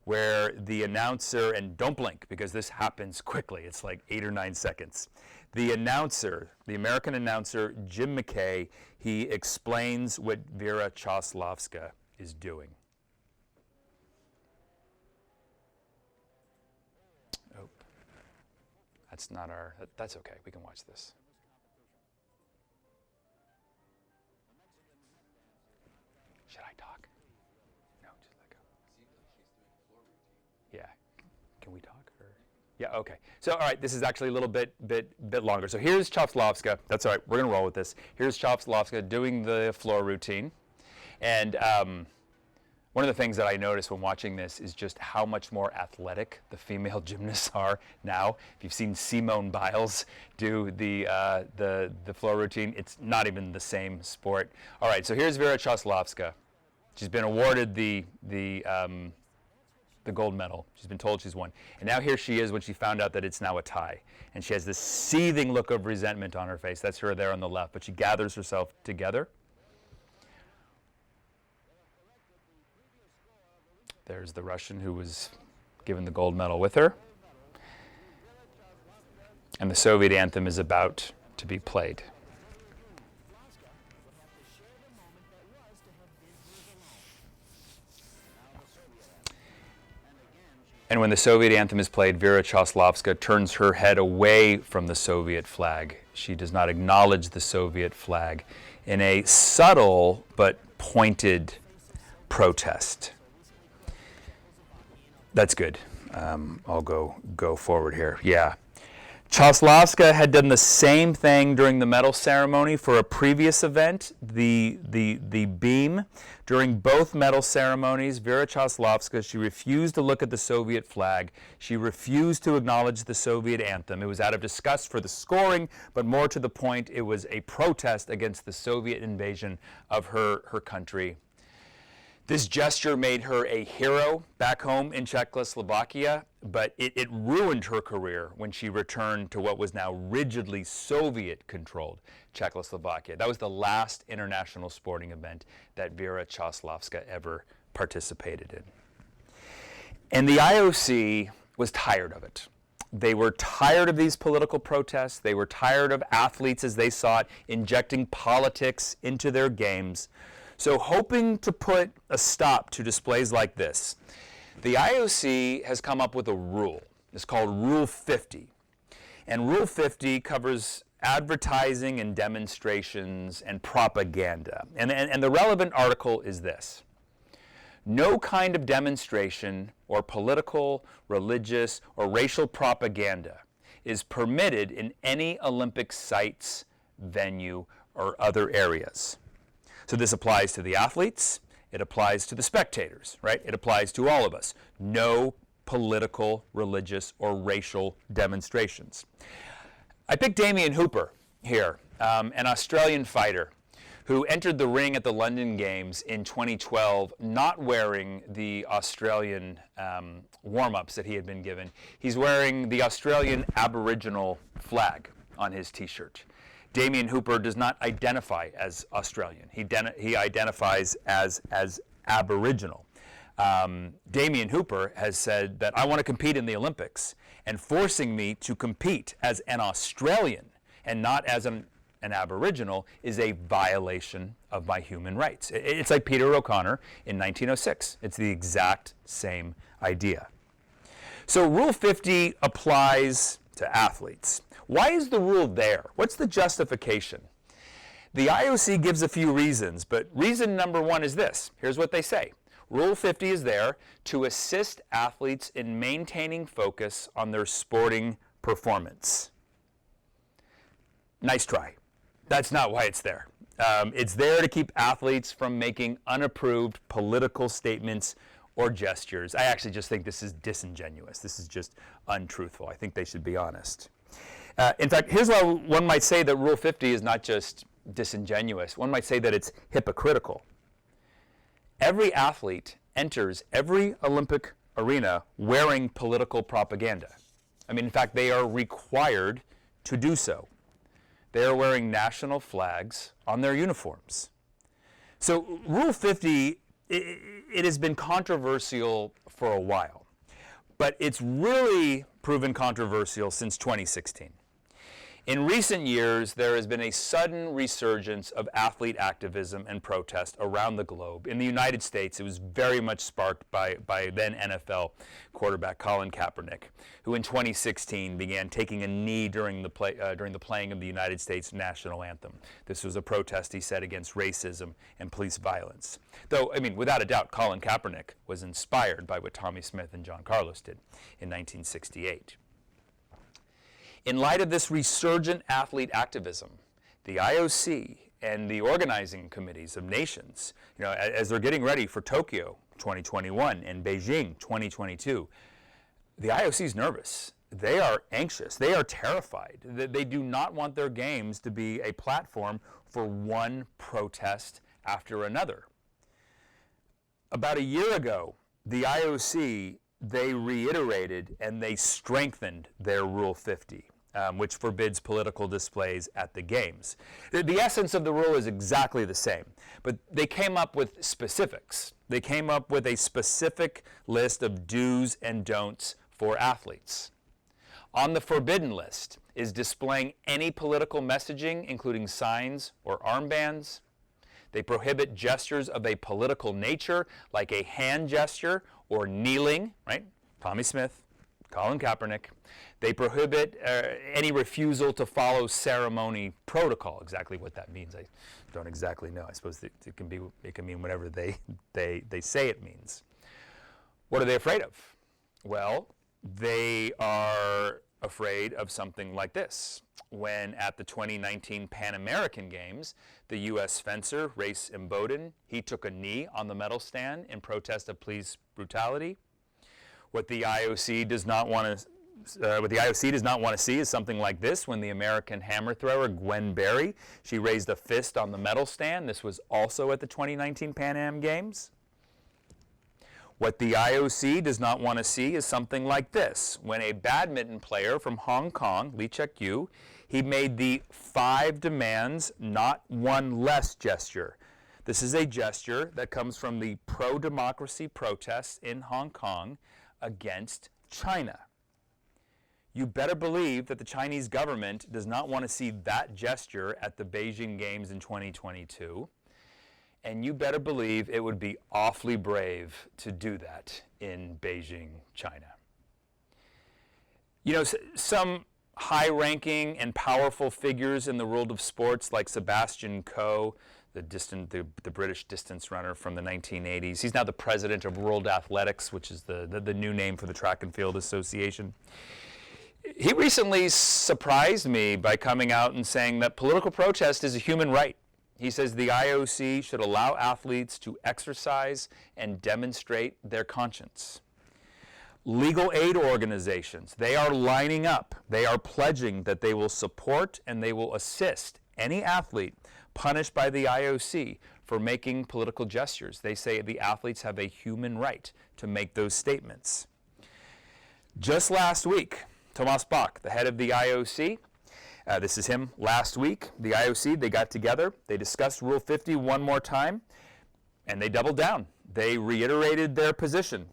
where the announcer, and don't blink because this happens quickly, it's like 8 or 9 seconds. The announcer, the American announcer, Jim McKay, he explains what Vera Choslavska is doing. Oh, that's not our, that's okay, we can watch this. Should I talk? No, just let go. Yeah. Can we talk? Or? Yeah, okay. So, all right, this is actually a little bit longer. So here's Choslavska. That's all right. We're going to roll with this. Here's Choslavska doing the floor routine. And one of the things that I noticed when watching this is just how much more athletic the female gymnasts are now. If you've seen Simone Biles do the floor routine, it's not even the same sport. All right, so here's Vera Choslavska. She's been awarded the gold medal. She's been told she's won. And now here she is when she found out that it's now a tie. And she has this seething look of resentment on her face. That's her there on the left. But she gathers herself together. There's the Russian who was given the gold medal with her. And the Soviet anthem is about to be played. And when the Soviet anthem is played, Vera Choslavska turns her head away from the Soviet flag. She does not acknowledge the Soviet flag in a subtle but pointed protest. That's good. I'll go forward here. Yeah. Choslavska had done the same thing during the medal ceremony for a previous event, the beam. During both medal ceremonies, Vera Choslavska, she refused to look at the Soviet flag. She refused to acknowledge the Soviet anthem. It was out of disgust for the scoring, but more to the point, it was a protest against the Soviet invasion of her country. This gesture made her a hero back home in Czechoslovakia, but it ruined her career when she returned to what was now rigidly Soviet-controlled Czechoslovakia. That was the last international sporting event that Vera Choslavska ever participated in. And the IOC was tired of it. They were tired of these political protests. They were tired of athletes, as they saw it, injecting politics into their games. So hoping to put a stop to displays like this, the IOC has come up with a rule. It's called Rule 50. And Rule 50 covers advertising and demonstrations and propaganda. And the relevant article is this. No kind of demonstration or political, religious, or racial propaganda is permitted in any Olympic sites, venue, or other areas. So this applies to the athletes, it applies to the spectators, right? It applies to all of us. No political, religious, or racial demonstrations. I picked Damien Hooper here, an Australian fighter who entered the ring at the London Games in 2012 not wearing the Australian warm-ups that he had been given. He's wearing the Australian Aboriginal flag on his t-shirt. Damien Hooper does not identify as Australian. He identifies as Aboriginal. Damien Hooper has said that I want to compete in the Olympics, and forcing me to compete as an Australian and not as an an Aboriginal is a violation of my human rights. It's like Peter O'Connor in 1906. It's the exact same idea. So Rule 50 applies to athletes. Why is the rule there? What's the justification? The IOC gives a few reasons, but reason number one is this. Here's what they say. Rule 50 is there to assist athletes in maintaining focus on their sporting performance. Nice try. That's not why it's there. It's there to keep athletes from making unapproved political statements or gestures. I actually just think this is disingenuous. This is just untruthful. I think they should be honest. In fact, here's why one might say that Rule 50 is not just disingenuous. One might say that it's hypocritical. Every athlete enters every Olympic arena wearing political propaganda. I mean, in fact, they are required to do so. They are wearing national flags on their uniforms. So Rule 50, it has been controversial for a while, but it's really proven controversial since 2016. In recent years, there has been a sudden resurgence of athlete activism and protest around the globe. In the United States, it was very much sparked by then NFL quarterback Colin Kaepernick, who in 2016 began taking a knee during the playing of the United States national anthem. This was a protest, he said, against racism and police violence. Though, I mean, without a doubt, Colin Kaepernick was inspired by what Tommy Smith and John Carlos did in 1968. In light of this resurgent athlete activism, the IOC and the organizing committees of nations, as they're getting ready for Tokyo 2021 and Beijing 2022, the IOC is nervous. They are anxious. They are terrified. They do not want their games to be a platform for one protest after another. About a year ago, the IOC, they reiterated and they strengthened their Rule 50. Which forbids political displays at the games. The essence of the rule is exactly the same, but they came up with specifics. They came up with a specific list of do's and don'ts for athletes. On the forbidden list is displaying any political messaging, including signs or armbands. They prohibit gestures of a political nature, like a hand gesture or kneeling, right? Tommy Smith, Colin Kaepernick. They prohibit any refusal to follow ceremony protocol. Exactly what that means, I don't exactly know. I suppose it can mean whatever they say it means. What are they afraid of? Well, they are afraid of something like this. When at the 2019 Pan American Games, the U.S. fencer, Race Imboden, he took a knee on the medal stand in protest of police brutality. What the IOC does not want to see is something like this. When the American hammer thrower Gwen Berry, she raised a fist on the medal stand. This was also at the 2019 Pan Am Games. What the IOC does not want to see is something like this. When a badminton player from Hong Kong, Lee Cheuk-yu, he made the 5 demands, not one less gesture. This is a gesture that comes from the pro-democracy protests in Hong Kong against China. You better believe that the Chinese government does not want to see that gesture at the Beijing Games in 2022. And you better believe it would be awfully brave to do that in Beijing, China. Some high-ranking and powerful figures in the world of sports, like Sebastian Coe, the British distance runner from the 1980s. He's now the president of World Athletics, which is the new name for the Track and Field Association. He recently surprised me by coming out and saying that political protest is a human right. He says the IOC should allow athletes to exercise and demonstrate their conscience. Legal aid organizations, they are lining up. They are pledging that they will support and they will assist any athlete punished by the IOC for making political gestures. They say the athletes have a human right to make those statements. Just last week, Thomas Bach, the head of the IOC, this is him last week, the IOC, they got together, they discussed Rule 50 one more time, and they doubled down. They reiterated their position.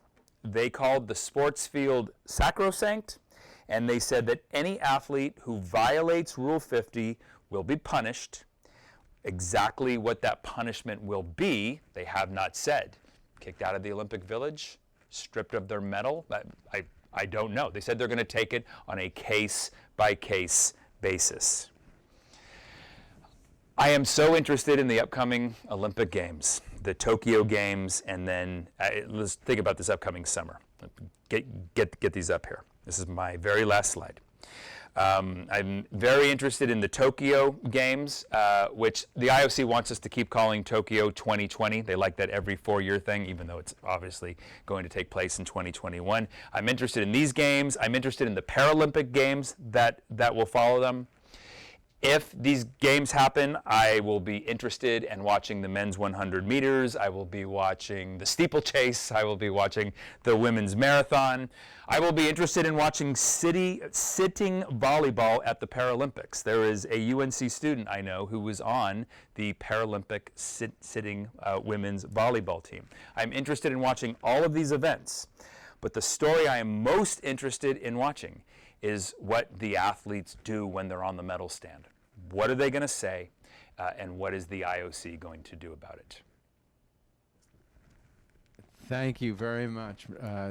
They called the sports field sacrosanct, and they said that any athlete who violates Rule 50 will be punished. Exactly what that punishment will be, they have not said. Kicked out of the Olympic Village, stripped of their medal, I don't know. They said they're going to take it on a case-by-case basis. I am so interested in the upcoming Olympic Games, the Tokyo Games, and then let's think about this upcoming summer. Get these up here. This is my very last slide. I'm very interested in the Tokyo Games, which the IOC wants us to keep calling Tokyo 2020. They like that every 4-year thing, even though it's obviously going to take place in 2021. I'm interested in these games. I'm interested in the Paralympic Games that will follow them. If these games happen, I will be interested in watching the men's 100 meters. I will be watching the steeplechase. I will be watching the women's marathon. I will be interested in watching sitting volleyball at the Paralympics. There is a UNC student I know who was on the Paralympic sitting women's volleyball team. I'm interested in watching all of these events, but the story I am most interested in watching is what the athletes do when they're on the medal stand. What are they going to say, and what is the IOC going to do about it? Thank you very much,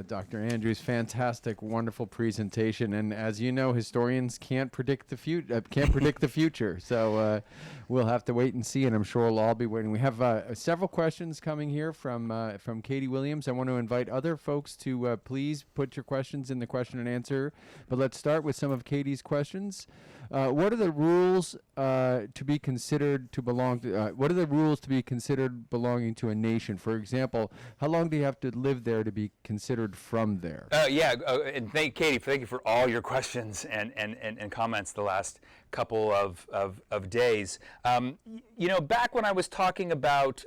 Dr. Andrews. Fantastic, wonderful presentation. And as you know, historians can't predict the future. So we'll have to wait and see. And I'm sure we'll all be waiting. We have several questions coming here from Katie Williams. I want to invite other folks to please put your questions in the question and answer. But let's start with some of Katie's questions. What are the rules to be considered to belong to? What are the rules to be considered belonging to a nation? For example, how long do you have to live there to be considered from there? And Katie, thank you for all your questions and comments the last couple of days. Back when I was talking about,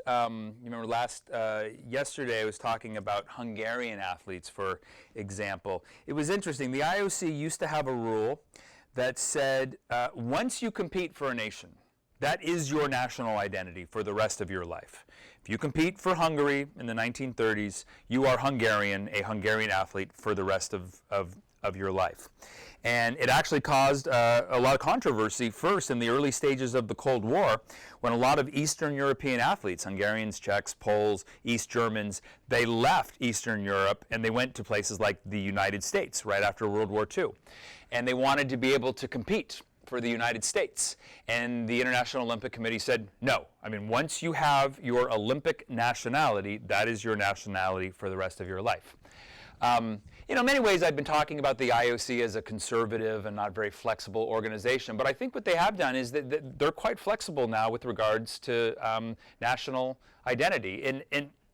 yesterday I was talking about Hungarian athletes, for example. It was interesting. The IOC used to have a rule that said once you compete for a nation, that is your national identity for the rest of your life. If you compete for Hungary in the 1930s, you are Hungarian, a Hungarian athlete for the rest of your life. And it actually caused a lot of controversy first in the early stages of the Cold War, when a lot of Eastern European athletes, Hungarians, Czechs, Poles, East Germans, they left Eastern Europe and they went to places like the United States right after World War II. And they wanted to be able to compete for the United States. And the International Olympic Committee said, no. I mean, once you have your Olympic nationality, that is your nationality for the rest of your life. In many ways, I've been talking about the IOC as a conservative and not very flexible organization, but I think what they have done is that they're quite flexible now with regards to national identity.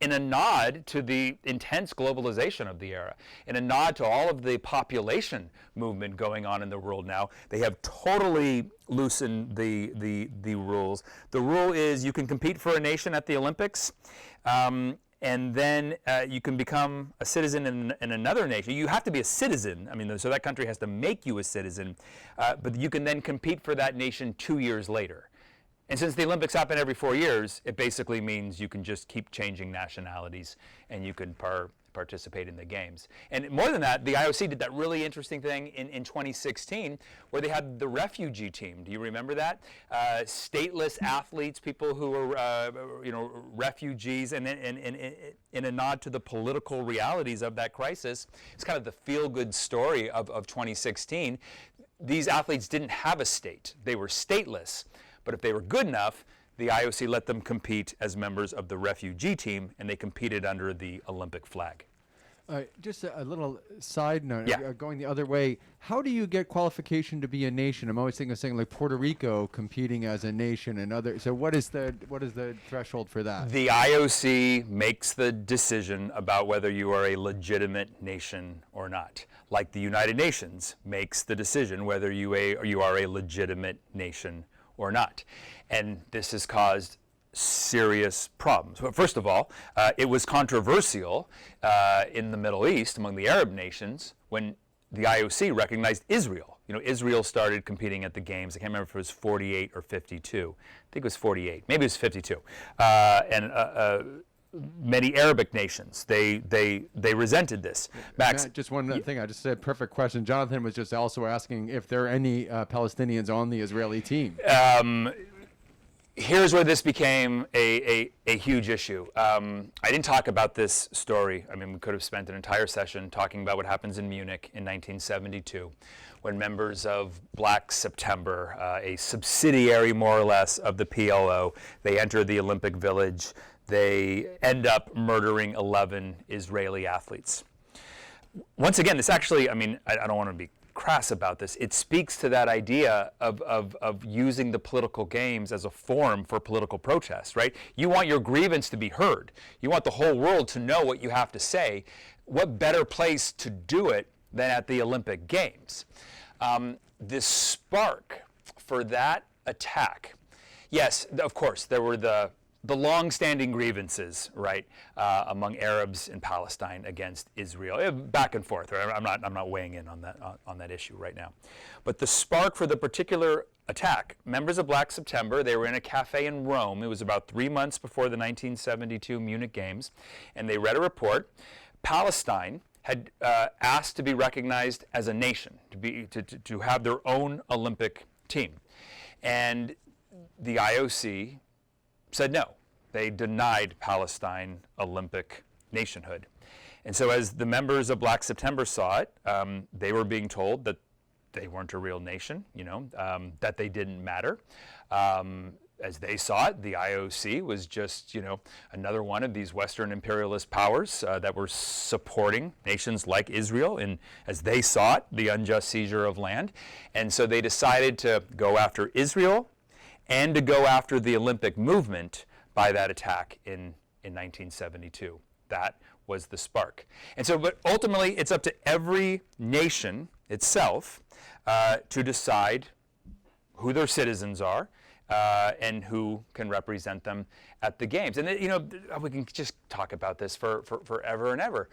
In a nod to the intense globalization of the era, in a nod to all of the population movement going on in the world now, they have totally loosened the rules. The rule is you can compete for a nation at the Olympics, and then you can become a citizen in another nation. You have to be a citizen. I mean, so that country has to make you a citizen, but you can then compete for that nation 2 years later. And since the Olympics happen every 4 years, it basically means you can just keep changing nationalities and you can participate in the games. And more than that, the IOC did that really interesting thing in 2016 where they had the refugee team. Do you remember that? Stateless athletes, people who were refugees, and in a nod to the political realities of that crisis. It's kind of the feel-good story of 2016. These athletes didn't have a state. They were stateless. But if they were good enough, the IOC let them compete as members of the refugee team, and they competed under the Olympic flag. Just a little side note, Yeah. Going the other way, how do you get qualification to be a nation? I'm always thinking of saying like Puerto Rico competing as a nation and other. So what is the threshold for that? The IOC makes the decision about whether you are a legitimate nation or not. Like the United Nations makes the decision whether you are a legitimate nation or not. And this has caused serious problems. Well, first of all, it was controversial in the Middle East among the Arab nations when the IOC recognized Israel. Israel started competing at the games. I can't remember if it was 48 or 52. I think it was 48. Maybe it was 52. And many Arabic nations. They resented this. Max, Matt, just one thing. I just said perfect question. Jonathan was just also asking if there are any Palestinians on the Israeli team. Here's where this became a huge issue. I didn't talk about this story. I mean, we could have spent an entire session talking about what happens in Munich in 1972 when members of Black September, a subsidiary more or less of the PLO, they enter the Olympic Village. They end up murdering 11 Israeli athletes. Once again, this actually, I mean, I don't want to be crass about this. It speaks to that idea of using the political games as a forum for political protest, right? You want your grievance to be heard. You want the whole world to know what you have to say. What better place to do it than at the Olympic Games? The spark for that attack, yes, of course, there were the long-standing grievances, right, among Arabs in Palestine against Israel, back and forth. Right? I'm not weighing in on that issue right now, but the spark for the particular attack, members of Black September, they were in a cafe in Rome. It was about 3 months before the 1972 Munich Games, and they read a report. Palestine had asked to be recognized as a nation, to have their own Olympic team, and the IOC said no. They denied Palestine Olympic nationhood. And so as the members of Black September saw it, they were being told that they weren't a real nation, that they didn't matter. As they saw it, the IOC was just, another one of these Western imperialist powers that were supporting nations like Israel in, as they saw it, the unjust seizure of land. And so they decided to go after Israel and to go after the Olympic movement by that attack in 1972. That was the spark. And so, but ultimately, it's up to every nation itself to decide who their citizens are and who can represent them at the games. And, we can just talk about this for forever and ever.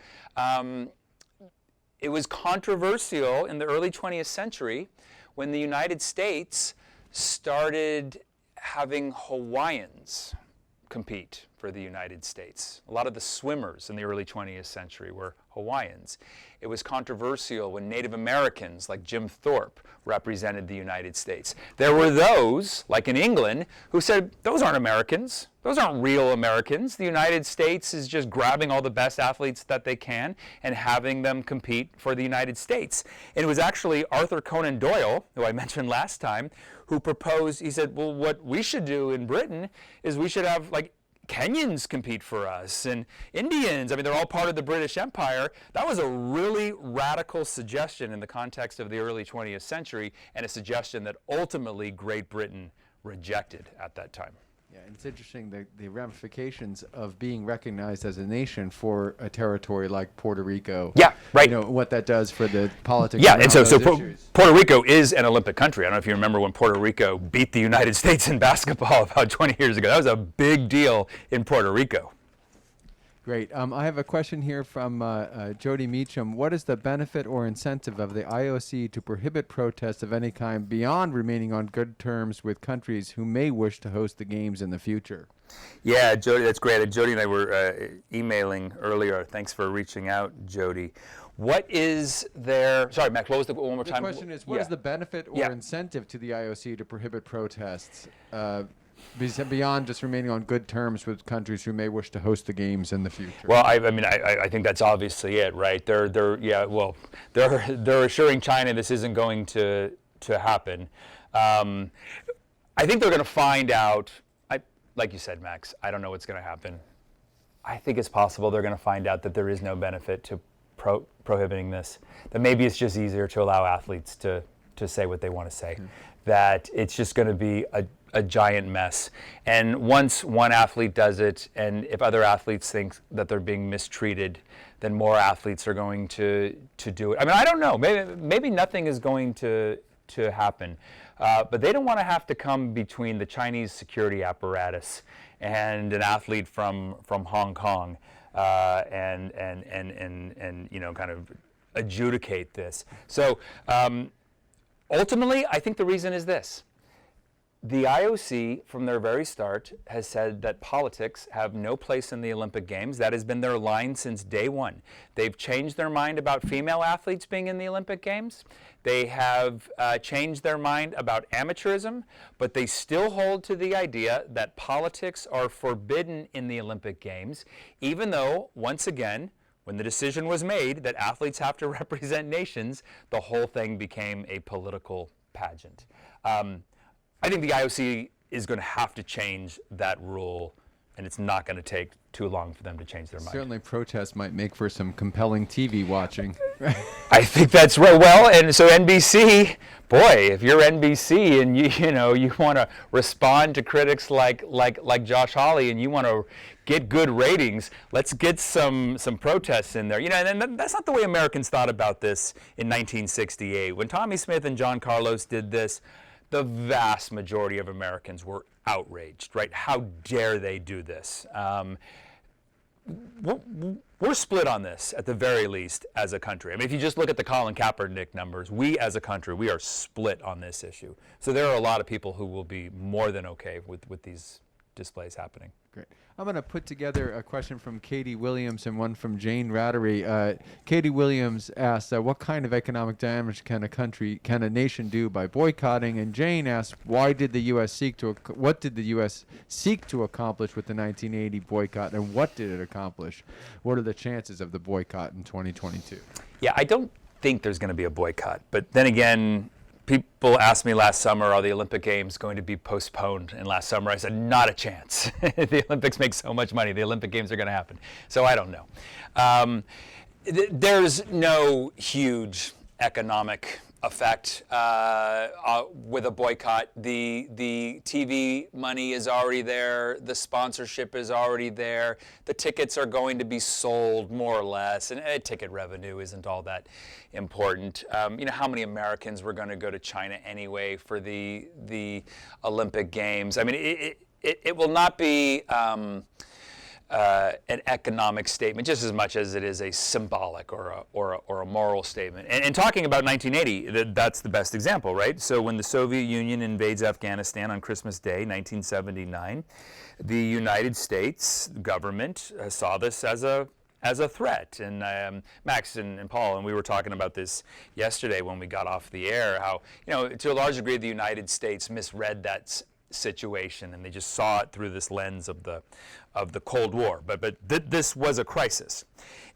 It was controversial in the early 20th century when the United States started having Hawaiians compete for the United States. A lot of the swimmers in the early 20th century were Hawaiians. It was controversial when Native Americans like Jim Thorpe represented the United States. There were those, like in England, who said, those aren't Americans. Those aren't real Americans. The United States is just grabbing all the best athletes that they can and having them compete for the United States. And it was actually Arthur Conan Doyle, who I mentioned last time, who proposed, he said, well, what we should do in Britain is we should have like Kenyans compete for us and Indians. I mean, they're all part of the British Empire. That was a really radical suggestion in the context of the early 20th century, and a suggestion that ultimately Great Britain rejected at that time. Yeah, and it's interesting the ramifications of being recognized as a nation for a territory like Puerto Rico. Yeah, right. What that does for the politics. Yeah, and so issues. Puerto Rico is an Olympic country. I don't know if you remember when Puerto Rico beat the United States in basketball about 20 years ago. That was a big deal in Puerto Rico. Great. I have a question here from Jody Meacham. What is the benefit or incentive of the IOC to prohibit protests of any kind beyond remaining on good terms with countries who may wish to host the games in the future? Yeah, Jody, that's great. Jody and I were emailing earlier. Thanks for reaching out, Jody. What is their, sorry, Mac, what was the, one more time? The question is, what is the benefit or incentive to the IOC to prohibit protests beyond just remaining on good terms with countries who may wish to host the games in the future? Well, I think that's obviously it, right? They're assuring China this isn't going to happen. I think they're going to find out. Like you said, Max, I don't know what's going to happen. I think it's possible they're going to find out that there is no benefit to prohibiting this. That maybe it's just easier to allow athletes to say what they want to say. Mm-hmm. That it's just going to be a giant mess. And once one athlete does it, and if other athletes think that they're being mistreated, then more athletes are going to do it. I mean, I don't know. Maybe nothing is going to happen. But they don't want to have to come between the Chinese security apparatus and an athlete from Hong Kong and kind of adjudicate this. So ultimately, I think the reason is this. The IOC, from their very start, has said that politics have no place in the Olympic Games. That has been their line since day one. They've changed their mind about female athletes being in the Olympic Games. They have changed their mind about amateurism, but they still hold to the idea that politics are forbidden in the Olympic Games, even though, once again, when the decision was made that athletes have to represent nations, the whole thing became a political pageant. I think the IOC is going to have to change that rule, and it's not going to take too long for them to change their mind. Certainly protests might make for some compelling TV watching. I think that's right. Well, and so NBC, boy, if you're NBC and you want to respond to critics like Josh Hawley and you want to get good ratings, let's get some protests in there. And that's not the way Americans thought about this in 1968. When Tommy Smith and John Carlos did this, the vast majority of Americans were outraged, right? How dare they do this? We're split on this, at the very least, as a country. I mean, if you just look at the Colin Kaepernick numbers, we as a country, we are split on this issue. So there are a lot of people who will be more than okay with these displays happening. Great. I'm going to put together a question from Katie Williams and one from Jane Rattery. Katie Williams asked, what kind of economic damage can a nation do by boycotting? And Jane asked, what did the U.S. seek to accomplish with the 1980 boycott, and what did it accomplish? What are the chances of the boycott in 2022? Yeah, I don't think there's going to be a boycott, but then again, people asked me last summer, are the Olympic Games going to be postponed? And last summer I said, not a chance. The Olympics make so much money. The Olympic Games are going to happen. So I don't know. There's no huge economic effect with a boycott. The TV money is already there. The sponsorship is already there. The tickets are going to be sold more or less, and ticket revenue isn't all that important. How many Americans were going to go to China anyway for the Olympic Games? I mean, it will not be an economic statement, just as much as it is a symbolic or a moral statement. And talking about 1980, that's the best example, right? So when the Soviet Union invades Afghanistan on Christmas Day, 1979, the United States government saw this as a threat. And Max and Paul, and we were talking about this yesterday when we got off the air, how, to a large degree, the United States misread that situation, and they just saw it through this lens of the Cold War. But this was a crisis,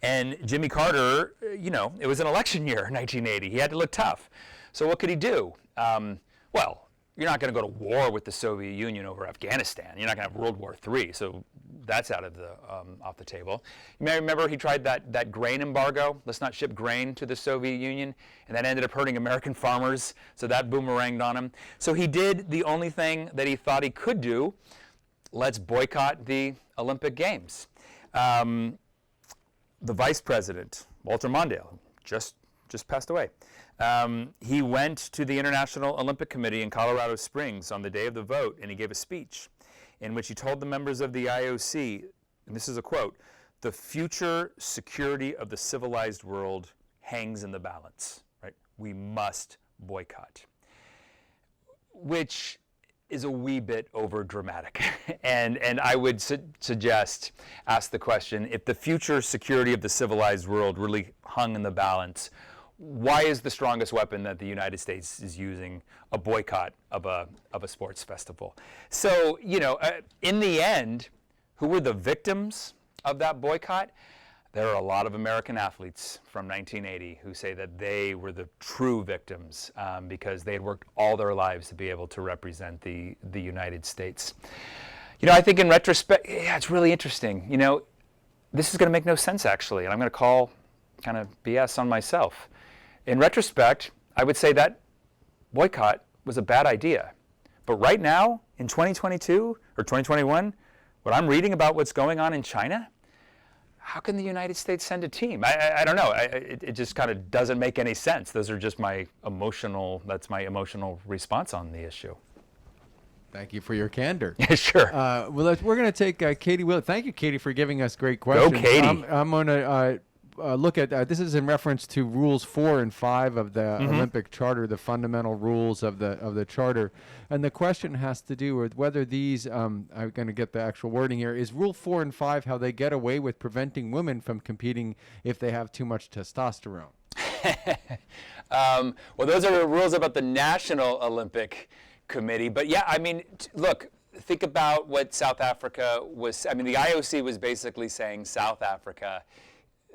and Jimmy Carter, it was an election year, 1980. He had to look tough. So what could he do? Well, you're not going to go to war with the Soviet Union over Afghanistan. You're not going to have World War III. So that's out of off the table. You may remember he tried that grain embargo. Let's not ship grain to the Soviet Union, and that ended up hurting American farmers. So that boomeranged on him. So he did the only thing that he thought he could do. Let's boycott the Olympic Games. The vice president, Walter Mondale, just passed away. He went to the International Olympic Committee in Colorado Springs on the day of the vote, and he gave a speech in which he told the members of the IOC, and this is a quote, "The future security of the civilized world hangs in the balance." Right? We must boycott, which is a wee bit over dramatic. and I would suggest, ask the question, if the future security of the civilized world really hung in the balance, why is the strongest weapon that the United States is using a boycott of a sports festival? So, in the end, who were the victims of that boycott? There are a lot of American athletes from 1980 who say that they were the true victims because they had worked all their lives to be able to represent the United States. I think in retrospect, yeah, it's really interesting. This is going to make no sense, actually, and I'm going to call kind of BS on myself. In retrospect, I would say that boycott was a bad idea. But right now, in 2022 or 2021, what I'm reading about what's going on in China, how can the United States send a team? I don't know. It just kind of doesn't make any sense. Those are just that's my emotional response on the issue. Thank you for your candor. Yeah, sure. We're going to take Katie Will. Thank you, Katie, for giving us great questions. Go, Katie. I'm going to look at this is in reference to rules 4 and 5 of the Olympic Charter, the fundamental rules of the charter, and the question has to do with whether these. I'm going to get the actual wording here. Is rule 4 and 5 how they get away with preventing women from competing if they have too much testosterone? Well, those are the rules about the National Olympic Committee. But yeah, I mean, look, think about what South Africa was. I mean, the IOC was basically saying South Africa,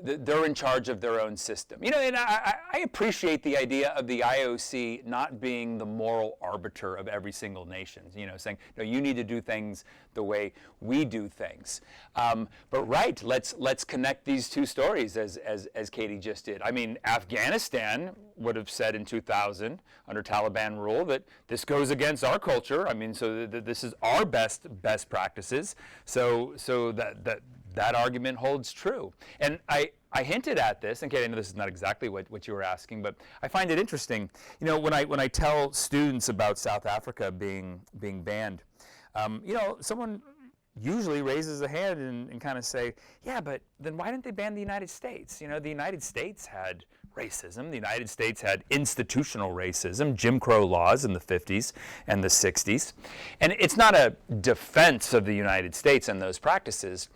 they're in charge of their own system. You know, and I appreciate the idea of the IOC not being the moral arbiter of every single nation. You know, saying, no, you need to do things the way we do things. But right, let's connect these two stories as Katie just did. I mean, Afghanistan would have said in 2000 under Taliban rule that this goes against our culture. I mean, so this is our best practices. So that argument holds true. And I hinted at this, and Katie, I know this is not exactly what you were asking, but I find it interesting. You know, when I tell students about South Africa being banned, you know, someone usually raises a hand and kind of say, yeah, but then why didn't they ban the United States? You know, the United States had racism. The United States had institutional racism, Jim Crow laws in the 50s and the 60s. And it's not a defense of the United States and those practices,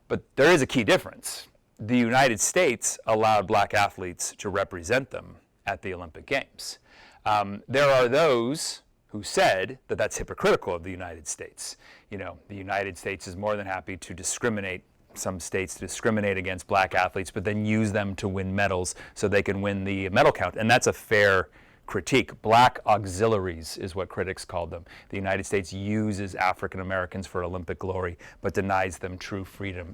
but there is a key difference. The United States allowed black athletes to represent them at the Olympic Games. There are those who said that that's hypocritical of the United States. You know, the United States is more than happy to discriminate, some states to discriminate against black athletes, but then use them to win medals so they can win the medal count. And that's a fair critique. Black auxiliaries is what critics called them. The United States uses African Americans for Olympic glory, but denies them true freedom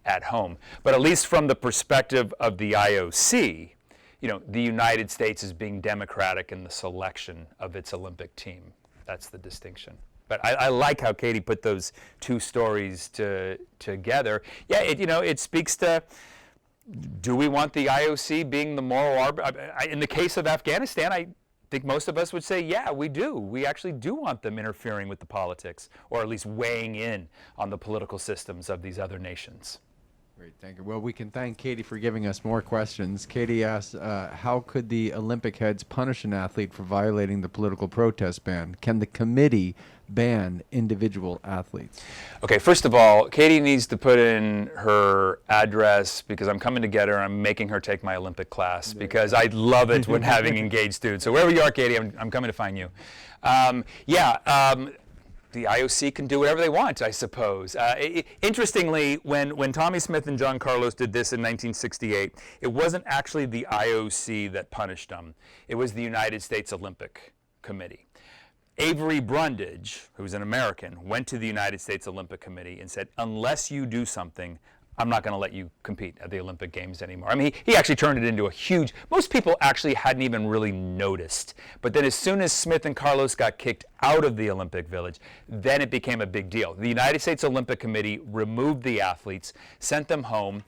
at home. But at least from the perspective of the IOC, you know, the United States is being democratic in the selection of its Olympic team. That's the distinction. But I like how Katie put those two stories together. Yeah, it speaks to, do we want the IOC being the moral arbiter? In the case of Afghanistan, I think most of us would say, yeah, we do. We actually do want them interfering with the politics, or at least weighing in on the political systems of these other nations. Great, thank you. Well, we can thank Katie for giving us more questions. Katie asked, how could the Olympic heads punish an athlete for violating the political protest ban? Can the committee ban individual athletes? Okay, first of all, Katie needs to put in her address because I'm coming to get her. I'm making her take my Olympic class because I love it when having engaged students. So wherever you are, Katie, I'm coming to find you. The IOC can do whatever they want, I suppose. Interestingly, when Tommy Smith and John Carlos did this in 1968, it wasn't actually the IOC that punished them. It was the United States Olympic Committee. Avery Brundage, who's an American, went to the United States Olympic Committee and said, unless you do something, I'm not going to let you compete at the Olympic Games anymore. I mean, he actually turned it into a huge, most people actually hadn't even really noticed. But then as soon as Smith and Carlos got kicked out of the Olympic Village, then it became a big deal. The United States Olympic Committee removed the athletes, sent them home.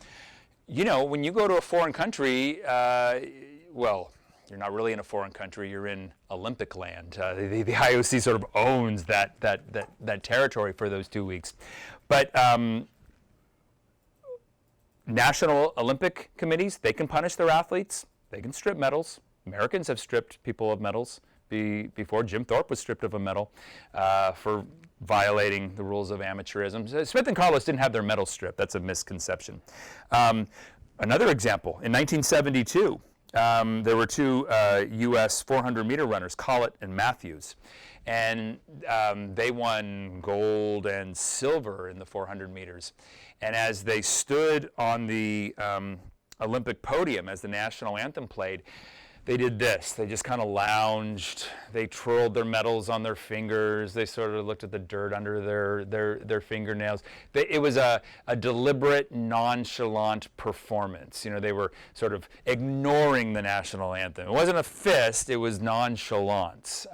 You know, when you go to a foreign country, well, you're not really in a foreign country, you're in Olympic land. The IOC sort of owns that territory for those 2 weeks. But National Olympic committees, they can punish their athletes. They can strip medals. Americans have stripped people of medals before. Jim Thorpe was stripped of a medal for violating the rules of amateurism. Smith and Carlos didn't have their medals stripped. That's a misconception. Another example, in 1972, there were two U.S. 400-meter runners, Collett and Matthews. And they won gold and silver in the 400 meters. And as they stood on the Olympic podium as the national anthem played, they did this. They just kind of lounged. They twirled their medals on their fingers. They sort of looked at the dirt under their fingernails. It was a deliberate, nonchalant performance. You know, they were sort of ignoring the national anthem. It wasn't a fist. It was nonchalance.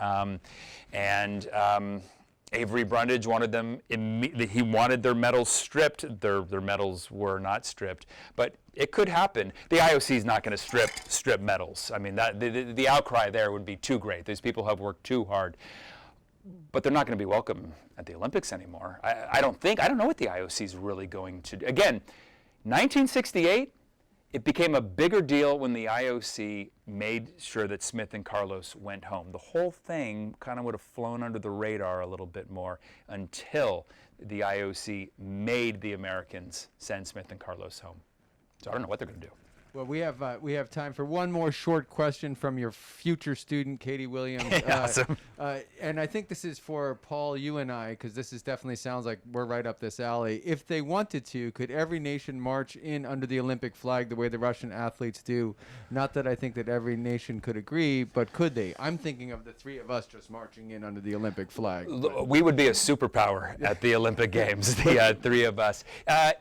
Avery Brundage wanted them, he wanted their medals stripped. Their medals were not stripped, but it could happen. The IOC is not going to strip medals. I mean, the outcry there would be too great. These people have worked too hard, but they're not going to be welcome at the Olympics anymore. I don't know what the IOC is really going to do. Again, 1968, It became a bigger deal when the IOC made sure that Smith and Carlos went home. The whole thing kind of would have flown under the radar a little bit more until the IOC made the Americans send Smith and Carlos home. So I don't know what they're going to do. Well, we have time for one more short question from your future student, Katie Williams. Awesome. And I think this is for Paul, you and I, because this is definitely sounds like we're right up this alley. If they wanted to, could every nation march in under the Olympic flag the way the Russian athletes do? Not that I think that every nation could agree, but could they? I'm thinking of the three of us just marching in under the Olympic flag. We would be a superpower at the Olympic Games, the three of us.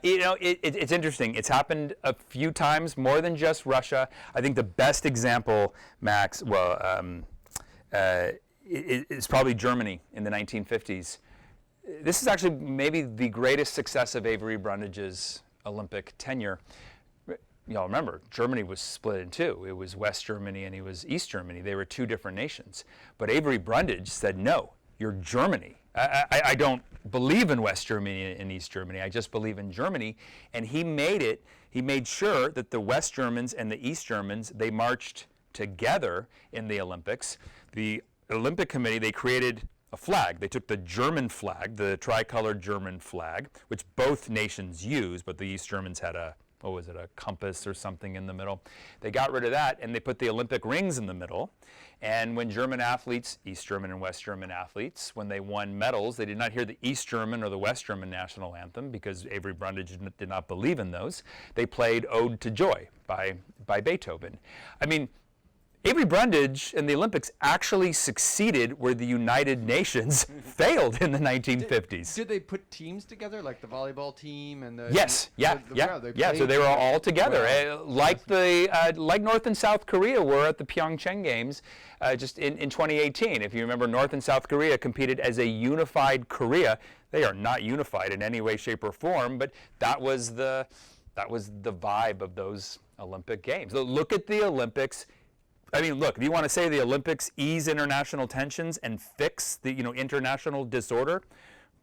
It's interesting. It's happened a few times, more than just Russia. I think the best example, Max, is probably Germany in the 1950s. This is actually maybe the greatest success of Avery Brundage's Olympic tenure. Y'all remember, Germany was split in two. It was West Germany and it was East Germany. They were two different nations. But Avery Brundage said, no, you're Germany. I don't believe in West Germany and East Germany. I just believe in Germany. And he made sure that the West Germans and the East Germans, they marched together in the Olympics. The Olympic Committee, they created a flag. They took the German flag, the tricolored German flag, which both nations use, but the East Germans had a compass or something in the middle. They got rid of that and they put the Olympic rings in the middle. And when German athletes, East German and West German athletes, when they won medals, they did not hear the East German or the West German national anthem because Avery Brundage did not believe in those. They played Ode to Joy by Beethoven. I mean, Avery Brundage and the Olympics actually succeeded where the United Nations failed in the 1950s. Did they put teams together, like the volleyball team and the? Yes, yeah. So they were all together, like North and South Korea were at the Pyeongchang Games, just in 2018. If you remember, North and South Korea competed as a unified Korea. They are not unified in any way, shape, or form, but that was the vibe of those Olympic Games. So look at the Olympics. I mean, look, if you want to say the Olympics ease international tensions and fix the international disorder,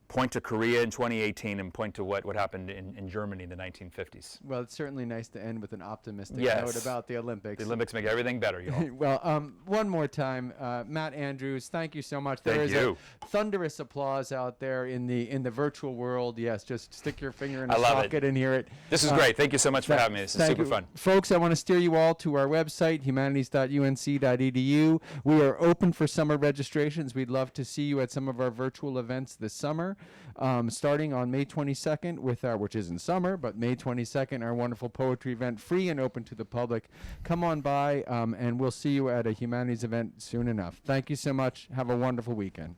point to Korea in 2018 and point to what happened in Germany in the 1950s. Well, it's certainly nice to end with an optimistic note about the Olympics. The Olympics make everything better, y'all. Well, one more time, Matt Andrews, thank you so much. Thank you. A thunderous applause out there in the virtual world. Yes, just stick your finger in a socket and hear it. This is great. Thank you so much for having me. This is super fun. Folks, I want to steer you all to our website, humanities.unc.edu. We are open for summer registrations. We'd love to see you at some of our virtual events this summer. Starting on May 22nd with which isn't summer, but May 22nd, our wonderful poetry event, free and open to the public. Come on by, and we'll see you at a humanities event soon enough. Thank you so much. Have a wonderful weekend.